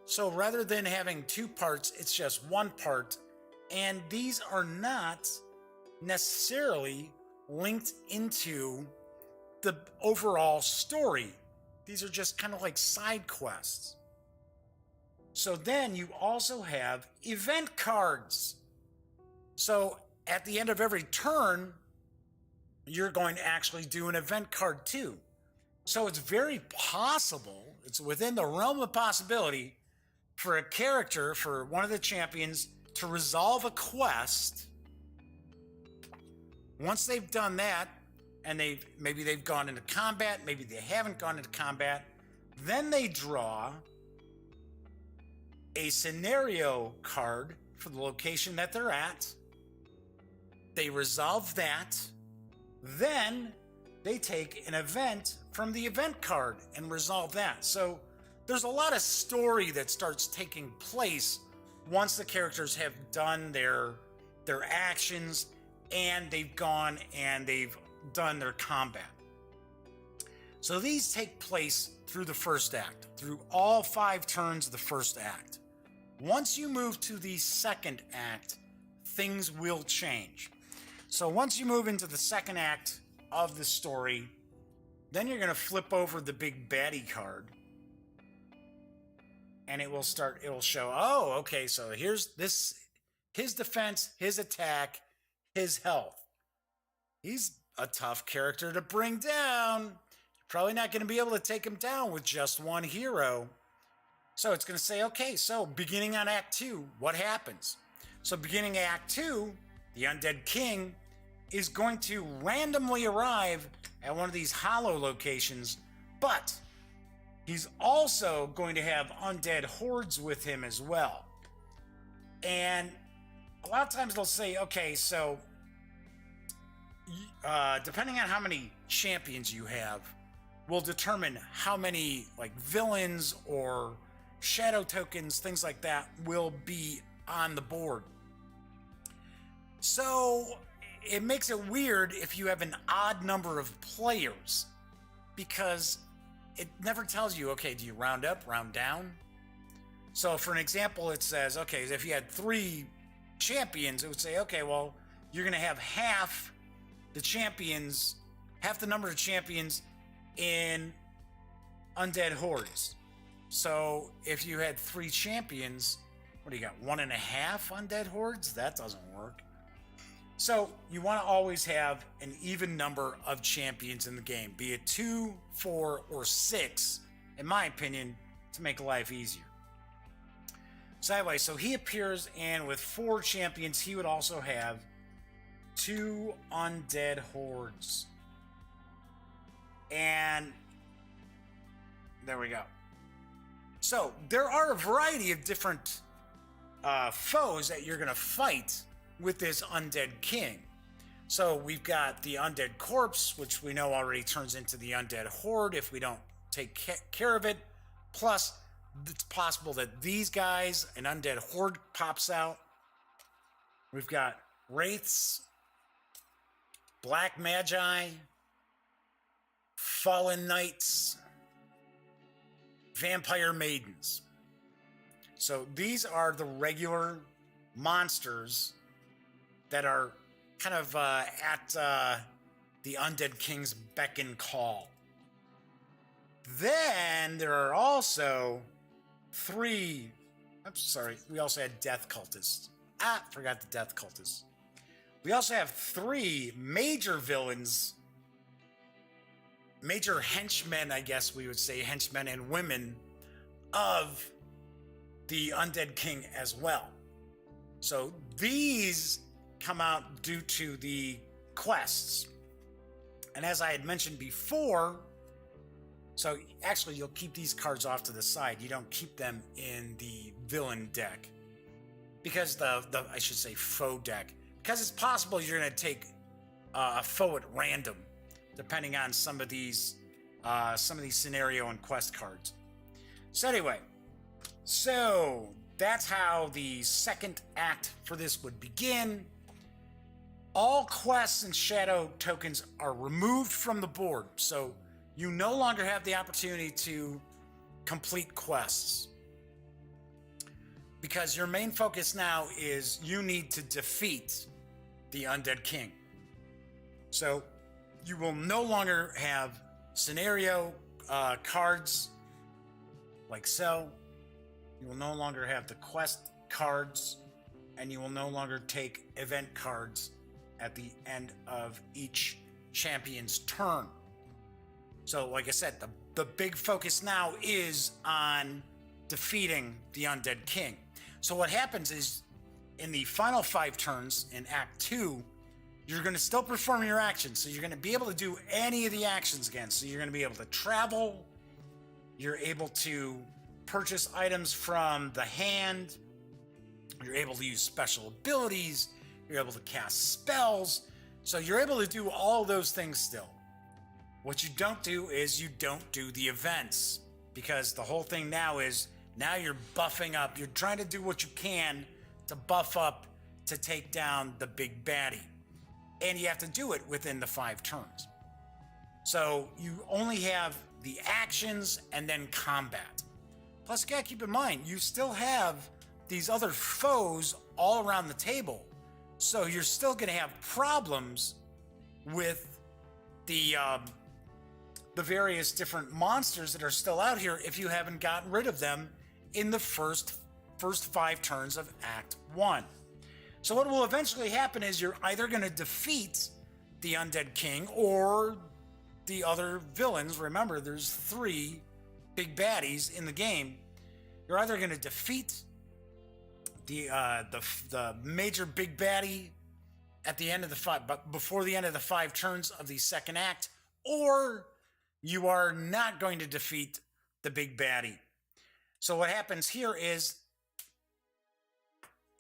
So rather than having 2 parts, it's just 1 part. And these are not necessarily linked into the overall story. These are just kind of like side quests. So then you also have event cards. So at the end of every turn, you're going to actually do an event card too. So it's very possible, it's within the realm of possibility for a character, for one of the champions, to resolve a quest. Once they've done that, and maybe they've gone into combat, maybe they haven't gone into combat, then they draw a scenario card for the location that they're at. They resolve that. Then they take an event from the event card and resolve that. So there's a lot of story that starts taking place once the characters have done their actions and they've gone and they've done their combat. So these take place through the first act, through all 5 turns of the first act. Once you move to the second act, things will change. So once you move into the second act of the story, then you're going to flip over the big baddie card. And it will show, oh, okay, so here's his defense, his attack, his health. He's a tough character to bring down. You're probably not going to be able to take him down with just one hero. So it's going to say, okay, so beginning on Act 2, what happens? So beginning Act 2, the Undead King is going to randomly arrive at one of these hollow locations, but he's also going to have undead hordes with him as well. And a lot of times they'll say, okay, so depending on how many champions you have will determine how many like villains or shadow tokens, things like that, will be on the board. So it makes it weird if you have an odd number of players, because it never tells you, okay, do you round up, round down? So for an example, it says, okay, if you had 3 champions, it would say, okay, well, you're going to have half the number of champions in undead hordes. So if you had 3 champions, what do you got? 1.5 undead hordes? That doesn't work. So you want to always have an even number of champions in the game, be it 2, 4, or 6, in my opinion, to make life easier. So anyway, so he appears, and with 4 champions, he would also have 2 undead hordes. And there we go. So there are a variety of different foes that you're going to fight with this undead king. So we've got the undead corpse, which we know already turns into the undead horde if we don't take care of it. Plus, it's possible that these guys, an undead horde pops out. We've got wraiths, black magi, fallen knights, vampire maidens. So these are the regular monsters that are kind of at the undead king's beck and call. Then there are also 3. I'm sorry, we also had death cultists. Forgot the death cultists. We also have 3 major villains, major henchmen, I guess we would say, henchmen and women of the undead king as well. So these come out due to the quests. And as I had mentioned before, so actually you'll keep these cards off to the side. You don't keep them in the villain deck, because the I should say foe deck, because it's possible you're going to take a foe at random, depending on some of these scenario and quest cards. So anyway, so that's how the second act for this would begin. All quests and shadow tokens are removed from the board, so you no longer have the opportunity to complete quests, because your main focus now is you need to defeat the undead king. So you will no longer have scenario cards like so. You will no longer have the quest cards, and you will no longer take event cards at the end of each champion's turn. So like I said, the big focus now is on defeating the undead king. So what happens is, in the final 5 turns in Act 2, you're going to still perform your actions. So you're going to be able to do any of the actions again. So you're going to be able to travel. You're able to purchase items from the hand. You're able to use special abilities. You're able to cast spells. So you're able to do all those things still. What you don't do is you don't do the events, because the whole thing now is, now you're buffing up. You're trying to do what you can to buff up to take down the big baddie. And you have to do it within the 5 turns. So you only have the actions and then combat. Plus, you gotta keep in mind, you still have these other foes all around the table. So you're still gonna have problems with the various different monsters that are still out here if you haven't gotten rid of them in the first 5 turns of Act 1. So what will eventually happen is you're either going to defeat the undead king or the other villains. Remember, there's 3 big baddies in the game. You're either going to defeat the major big baddie at the end of but before the end of the 5 turns of the second act, or you are not going to defeat the big baddie. So what happens here is,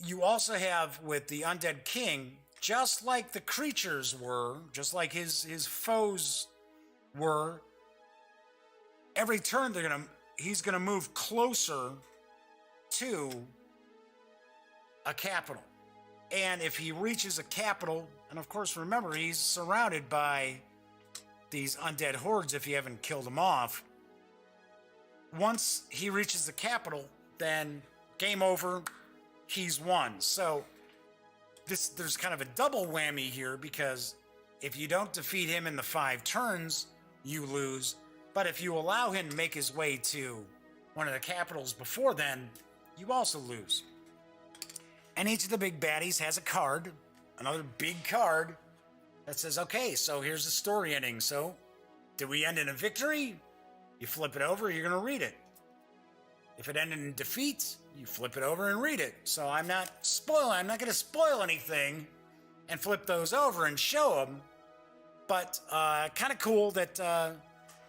you also have with the undead king, just like the creatures were, just like his foes were, every turn he's gonna move closer to a capital. And if he reaches a capital, and of course, remember, he's surrounded by these undead hordes if you haven't killed them off. Once he reaches the capital, then game over, he's won. So there's kind of a double whammy here, because if you don't defeat him in the 5 turns, you lose. But if you allow him to make his way to one of the capitals before then, you also lose. And each of the big baddies has a card, another big card, that says, okay, so here's the story ending. So, did we end in a victory? You flip it over, you're going to read it. If it ended in defeat, you flip it over and read it. So I'm not going to spoil anything and flip those over and show them. But kind of cool that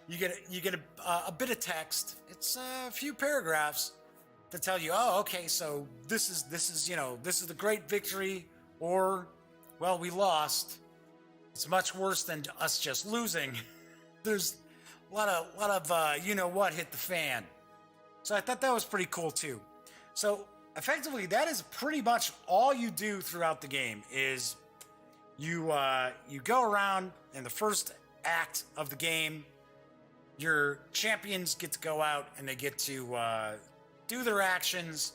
you get a bit of text. It's a few paragraphs to tell you, oh, okay, so this is the great victory, or, well, we lost. It's much worse than us just losing. There's a lot of you know what hit the fan. So I thought that was pretty cool too. So effectively, that is pretty much all you do throughout the game. Is you go around in the first act of the game. Your champions get to go out and they get to do their actions,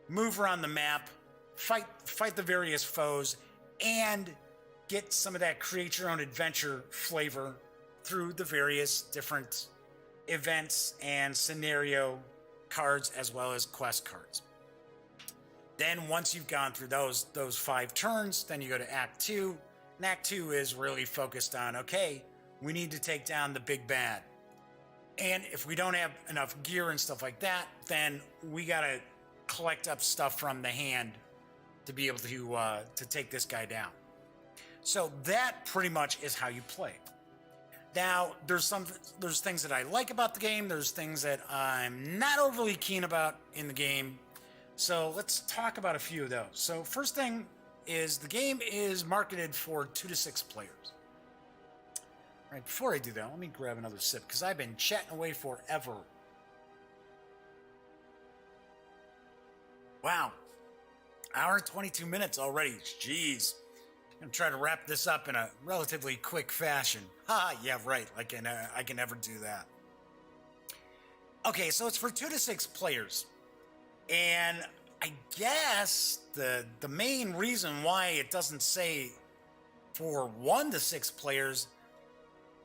move around the map, fight the various foes, and get some of that create your own adventure flavor through the various different events and scenario cards, as well as quest cards. Then once you've gone through those 5 turns, then you go to Act 2. And Act 2 is really focused on, okay, we need to take down the big bad. And if we don't have enough gear and stuff like that, then we gotta collect up stuff from the hand to be able to take this guy down. So that pretty much is how you play. Now, there's things that I like about the game. There's things that I'm not overly keen about in the game. So let's talk about a few of those. So first thing is, the game is marketed for 2 to 6 players. All right, before I do that, let me grab another sip, because I've been chatting away forever. Wow. Hour and 22 minutes already. Jeez. I'm going to try to wrap this up in a relatively quick fashion. Yeah, right. I can never do that. Okay, so it's for 2 to 6 players. And I guess the main reason why it doesn't say for 1 to 6 players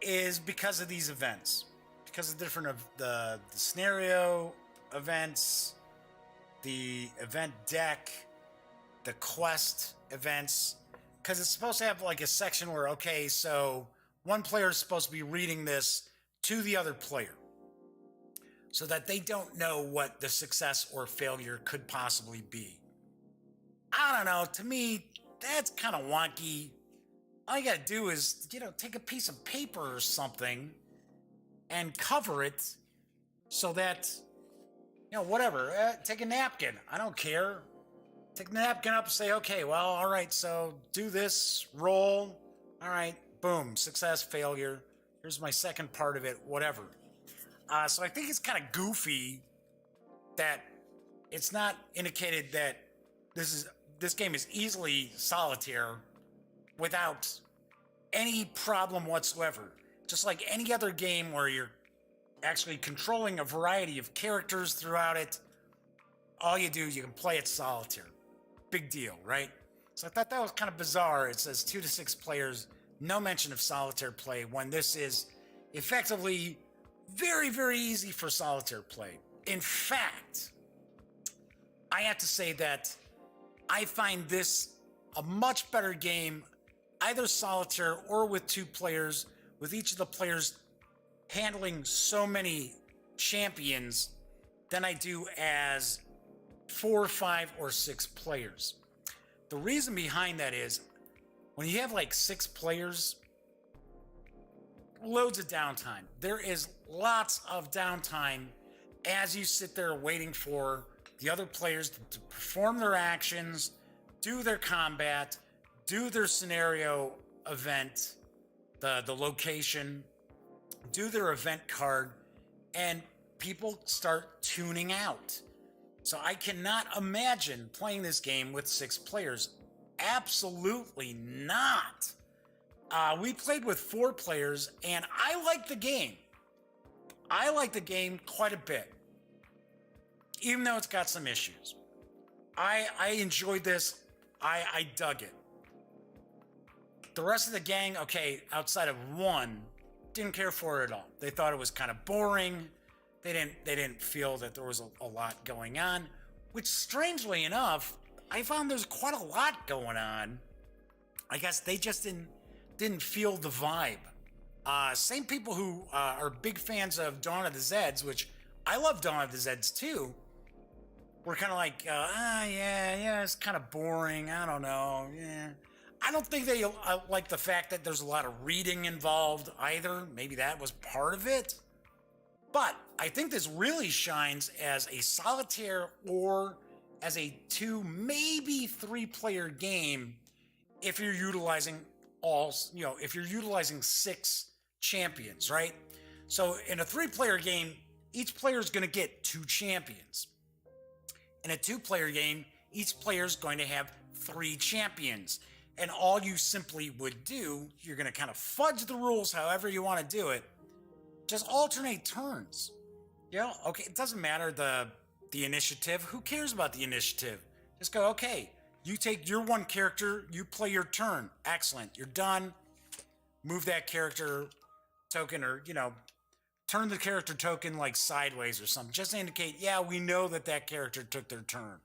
is because of these events. Because of the scenario events, the event deck, the quest events. Because it's supposed to have like a section where, okay, so one player is supposed to be reading this to the other player, so that they don't know what the success or failure could possibly be. I don't know. To me, that's kind of wonky. All you gotta do is, take a piece of paper or something and cover it so that, whatever. Take a napkin. I don't care. Take the napkin up and say, okay, well, all right, so do this, roll. All right, boom, success, failure. Here's my second part of it, whatever. So I think it's kind of goofy that it's not indicated that this game is easily solitaire without any problem whatsoever. Just like any other game where you're actually controlling a variety of characters throughout it, all you do, you can play it solitaire. Big deal, right? So I thought that was kind of bizarre. It says 2 to 6 players, no mention of solitaire play, when this is effectively very, very easy for solitaire play. In fact, I have to say that I find this a much better game, either solitaire or with 2 players, with each of the players handling so many champions, than I do as 4, 5, or 6 players. The reason behind that is, when you have like 6 players, loads of downtime. There is lots of downtime as you sit there waiting for the other players to perform their actions, do their combat, do their scenario event, the location, do their event card, and people start tuning out. So I cannot imagine playing this game with 6 players. Absolutely not. We played with 4 players, and I like the game. I like the game quite a bit, even though it's got some issues. I enjoyed this. I dug it. The rest of the gang, okay, outside of one, didn't care for it at all. They thought it was kind of boring. They didn't feel that there was a lot going on, which strangely enough, I found there's quite a lot going on. I guess they just didn't feel the vibe. Same people who are big fans of Dawn of the Zeds, which I love Dawn of the Zeds too, were kind of like, yeah, it's kind of boring. I don't know. Yeah. I don't think they like the fact that there's a lot of reading involved either. Maybe that was part of it. But I think this really shines as a solitaire or as a 2, maybe 3-player game if you're utilizing if you're utilizing 6 champions, right? So in a 3-player game, each player is going to get 2 champions. In a 2-player game, each player is going to have 3 champions. And all you simply would do, you're going to kind of fudge the rules however you want to do it. Just alternate turns. Okay, it doesn't matter the initiative. Who cares about the initiative? Just go, okay, you take your one character, you play your turn. Excellent, you're done. Move that character token or, turn the character token like sideways or something. Just to indicate, yeah, we know that character took their turn.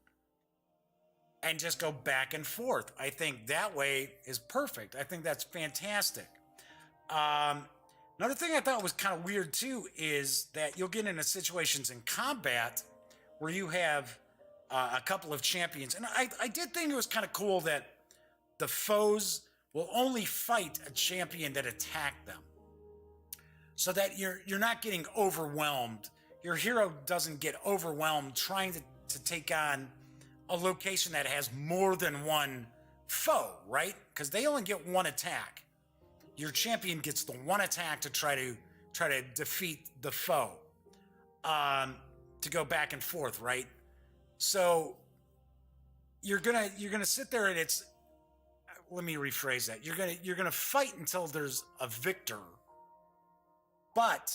And just go back and forth. I think that way is perfect. I think that's fantastic. Another thing I thought was kind of weird too is that you'll get into situations in combat where you have a couple of champions. And I did think it was kind of cool that the foes will only fight a champion that attacked them. So that you're not getting overwhelmed. Your hero doesn't get overwhelmed trying to take on a location that has more than one foe, right? Because they only get one attack. Your champion gets the one attack to try to defeat the foe. To go back and forth, right? So you're gonna sit there and let me rephrase that. You're gonna fight until there's a victor. But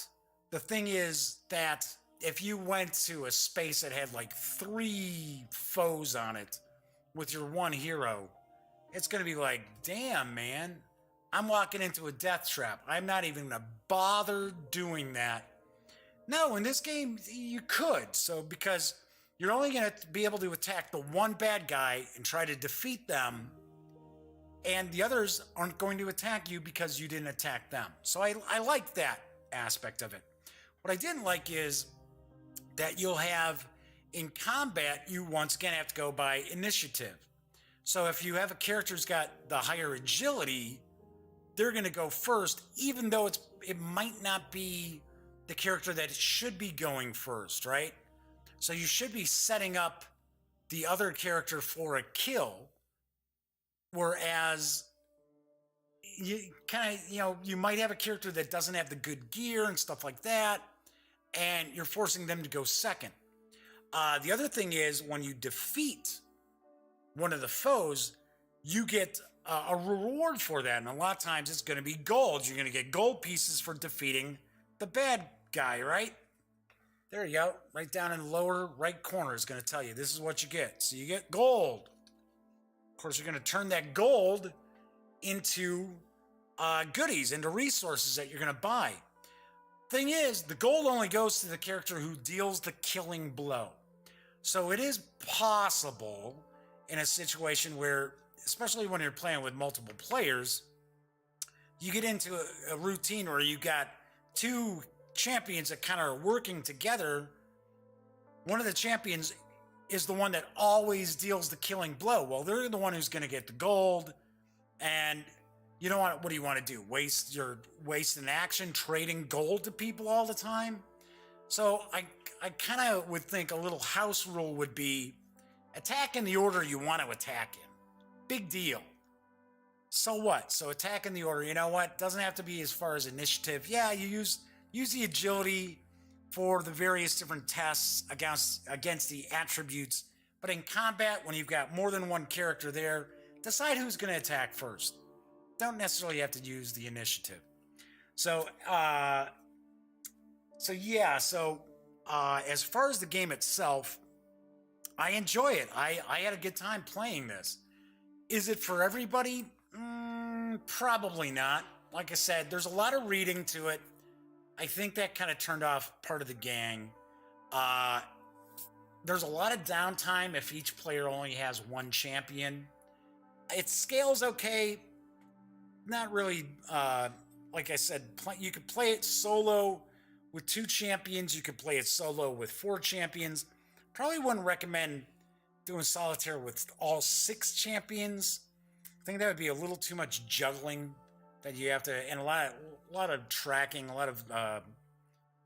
the thing is that if you went to a space that had like 3 foes on it with your one hero, it's going to be like, damn, man, I'm walking into a death trap. I'm not even going to bother doing that. No, in this game, you could. So because you're only going to be able to attack the one bad guy and try to defeat them, and the others aren't going to attack you because you didn't attack them. So I like that aspect of it. What I didn't like is that you'll have in combat, you once again have to go by initiative. So if you have a character who's got the higher agility, they're going to go first, even though it might not be the character that should be going first, right? So you should be setting up the other character for a kill, whereas you kind of, you might have a character that doesn't have the good gear and stuff like that, and you're forcing them to go second. The other thing is when you defeat one of the foes, you get a reward for that. And a lot of times it's going to be gold. You're going to get gold pieces for defeating the bad guy, right? There you go. Right down in the lower right corner is going to tell you this is what you get. So you get gold. Of course, you're going to turn that gold into goodies, into resources that you're going to buy. Thing is, the gold only goes to the character who deals the killing blow. So it is possible in a situation where, especially when you're playing with multiple players, you get into a routine where you got 2 champions that kind of are working together. One of the champions is the one that always deals the killing blow. Well, they're the one who's going to get the gold, and you don't want. What do you want to do? Waste an action trading gold to people all the time? So I kind of would think a little house rule would be attack in the order you want to attack in. Big deal. So what? So attack in the order. You know what? Doesn't have to be as far as initiative. Yeah, you use the agility for the various different tests against the attributes. But in combat, when you've got more than one character there, decide who's going to attack first. Don't necessarily have to use the initiative. So, as far as the game itself, I enjoy it. I had a good time playing this. Is it for everybody? Probably not. Like I said, there's a lot of reading to it. I think that kind of turned off part of the gang. There's a lot of downtime if each player only has one champion. It scales okay. Not really, like I said, you could play it solo with 2 champions. You could play it solo with 4 champions. Probably wouldn't recommend doing solitaire with all 6 champions. I think that would be a little too much juggling that you have to, and a lot of tracking, a lot of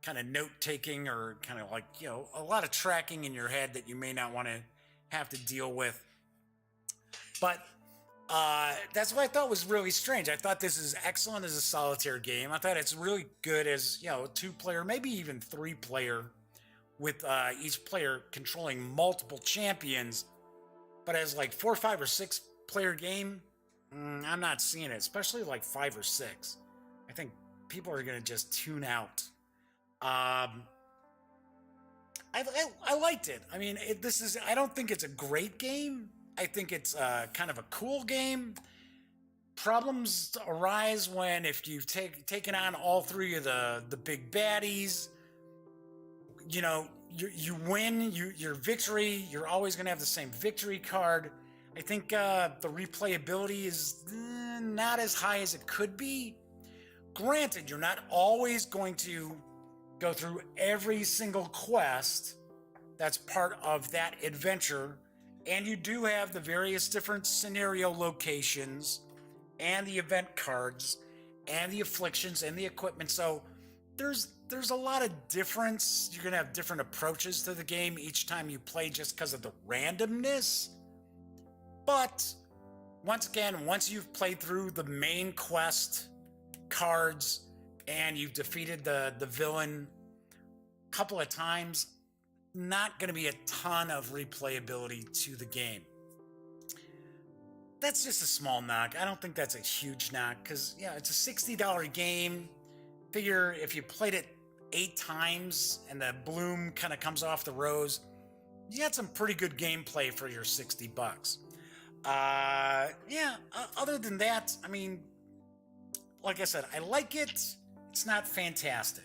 kind of note taking, or kind of like, a lot of tracking in your head that you may not want to have to deal with. But that's what I thought was really strange. I thought this is excellent as a solitaire game. I thought it's really good as, a 2-player, maybe even 3-player, with each player controlling multiple champions. But as like 4, 5, or 6-player game, I'm not seeing it, especially like 5 or 6. I think people are going to just tune out. I liked it. I mean, I don't think it's a great game. I think it's kind of a cool game. Problems arise if you've taken on all 3 of the big baddies. You win, your victory, you're always going to have the same victory card. I think the replayability is not as high as it could be. Granted, you're not always going to go through every single quest that's part of that adventure, and you do have the various different scenario locations and the event cards and the afflictions and the equipment. So there's a lot of difference. You're going to have different approaches to the game each time you play just because of the randomness. But once again, once you've played through the main quest cards and you've defeated the villain a couple of times, not going to be a ton of replayability to the game. That's just a small knock. I don't think that's a huge knock because, it's a $60 game. Figure if you played it 8 times and the bloom kind of comes off the rose, you got some pretty good gameplay for your $60. Other than that, I mean, like I said, I like it. It's not fantastic.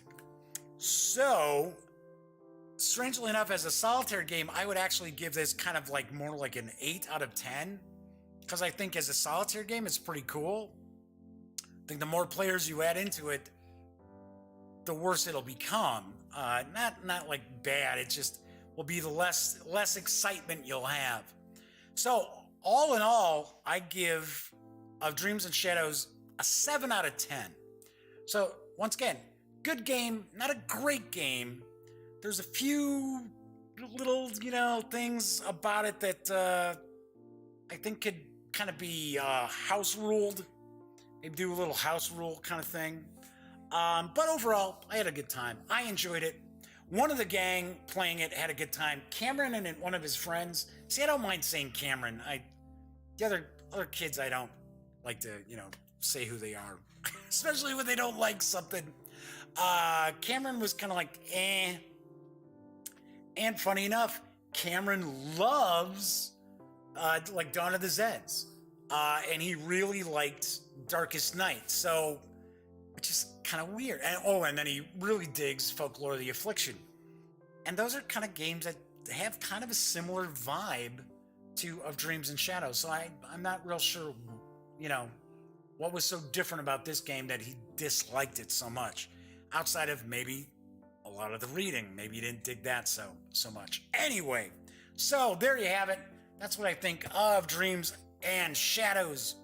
So, strangely enough, as a solitaire game, I would actually give this kind of like more like an 8 out of 10. Because I think as a solitaire game, it's pretty cool. I think the more players you add into it, the worse it'll become. Not like bad. It just will be the less excitement you'll have. So, all in all, I give Of Dreams and Shadows a 7 out of 10. So, once again, good game, not a great game. There's a few little, things about it that I think could kind of be house ruled. Maybe do a little house rule kind of thing. But overall, I had a good time. I enjoyed it. One of the gang playing it had a good time. Cameron and one of his friends. See, I don't mind saying Cameron. The other kids, I don't like to, say who they are. Especially when they don't like something. Cameron was kind of like, eh. And funny enough, Cameron loves like Dawn of the Zeds. And he really liked Darkest Night. So, which is kind of weird. And then he really digs Folklore of the Affliction. And those are kind of games that have kind of a similar vibe to Of Dreams and Shadows. So I'm not real sure, what was so different about this game that he disliked it so much. Outside of maybe a lot of the reading. Maybe you didn't dig that so much. Anyway, so there you have it. That's what I think of Dreams and Shadows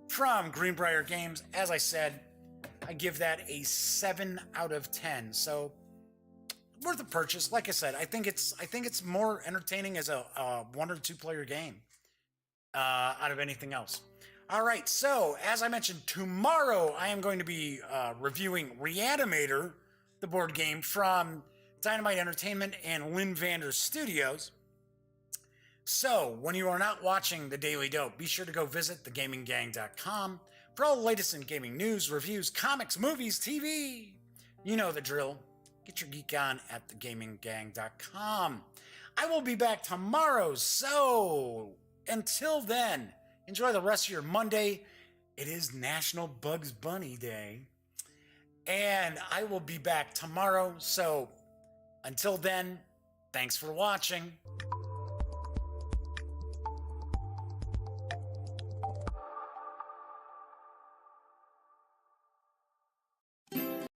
from GreenBrier Games. As I said, I give that a 7 out of 10. So worth a purchase. Like I said, I think it's more entertaining as a 1 or 2 player game out of anything else. All right, so as I mentioned, tomorrow I am going to be reviewing Reanimator, the board game from Dynamite Entertainment and Lynn Vander Studios. So, when you are not watching The Daily Dope, be sure to go visit thegaminggang.com for all the latest in gaming news, reviews, comics, movies, TV. You know the drill. Get your geek on at thegaminggang.com. I will be back tomorrow, so until then, enjoy the rest of your Monday. It is National Bugs Bunny Day. And I will be back tomorrow, so until then, thanks for watching.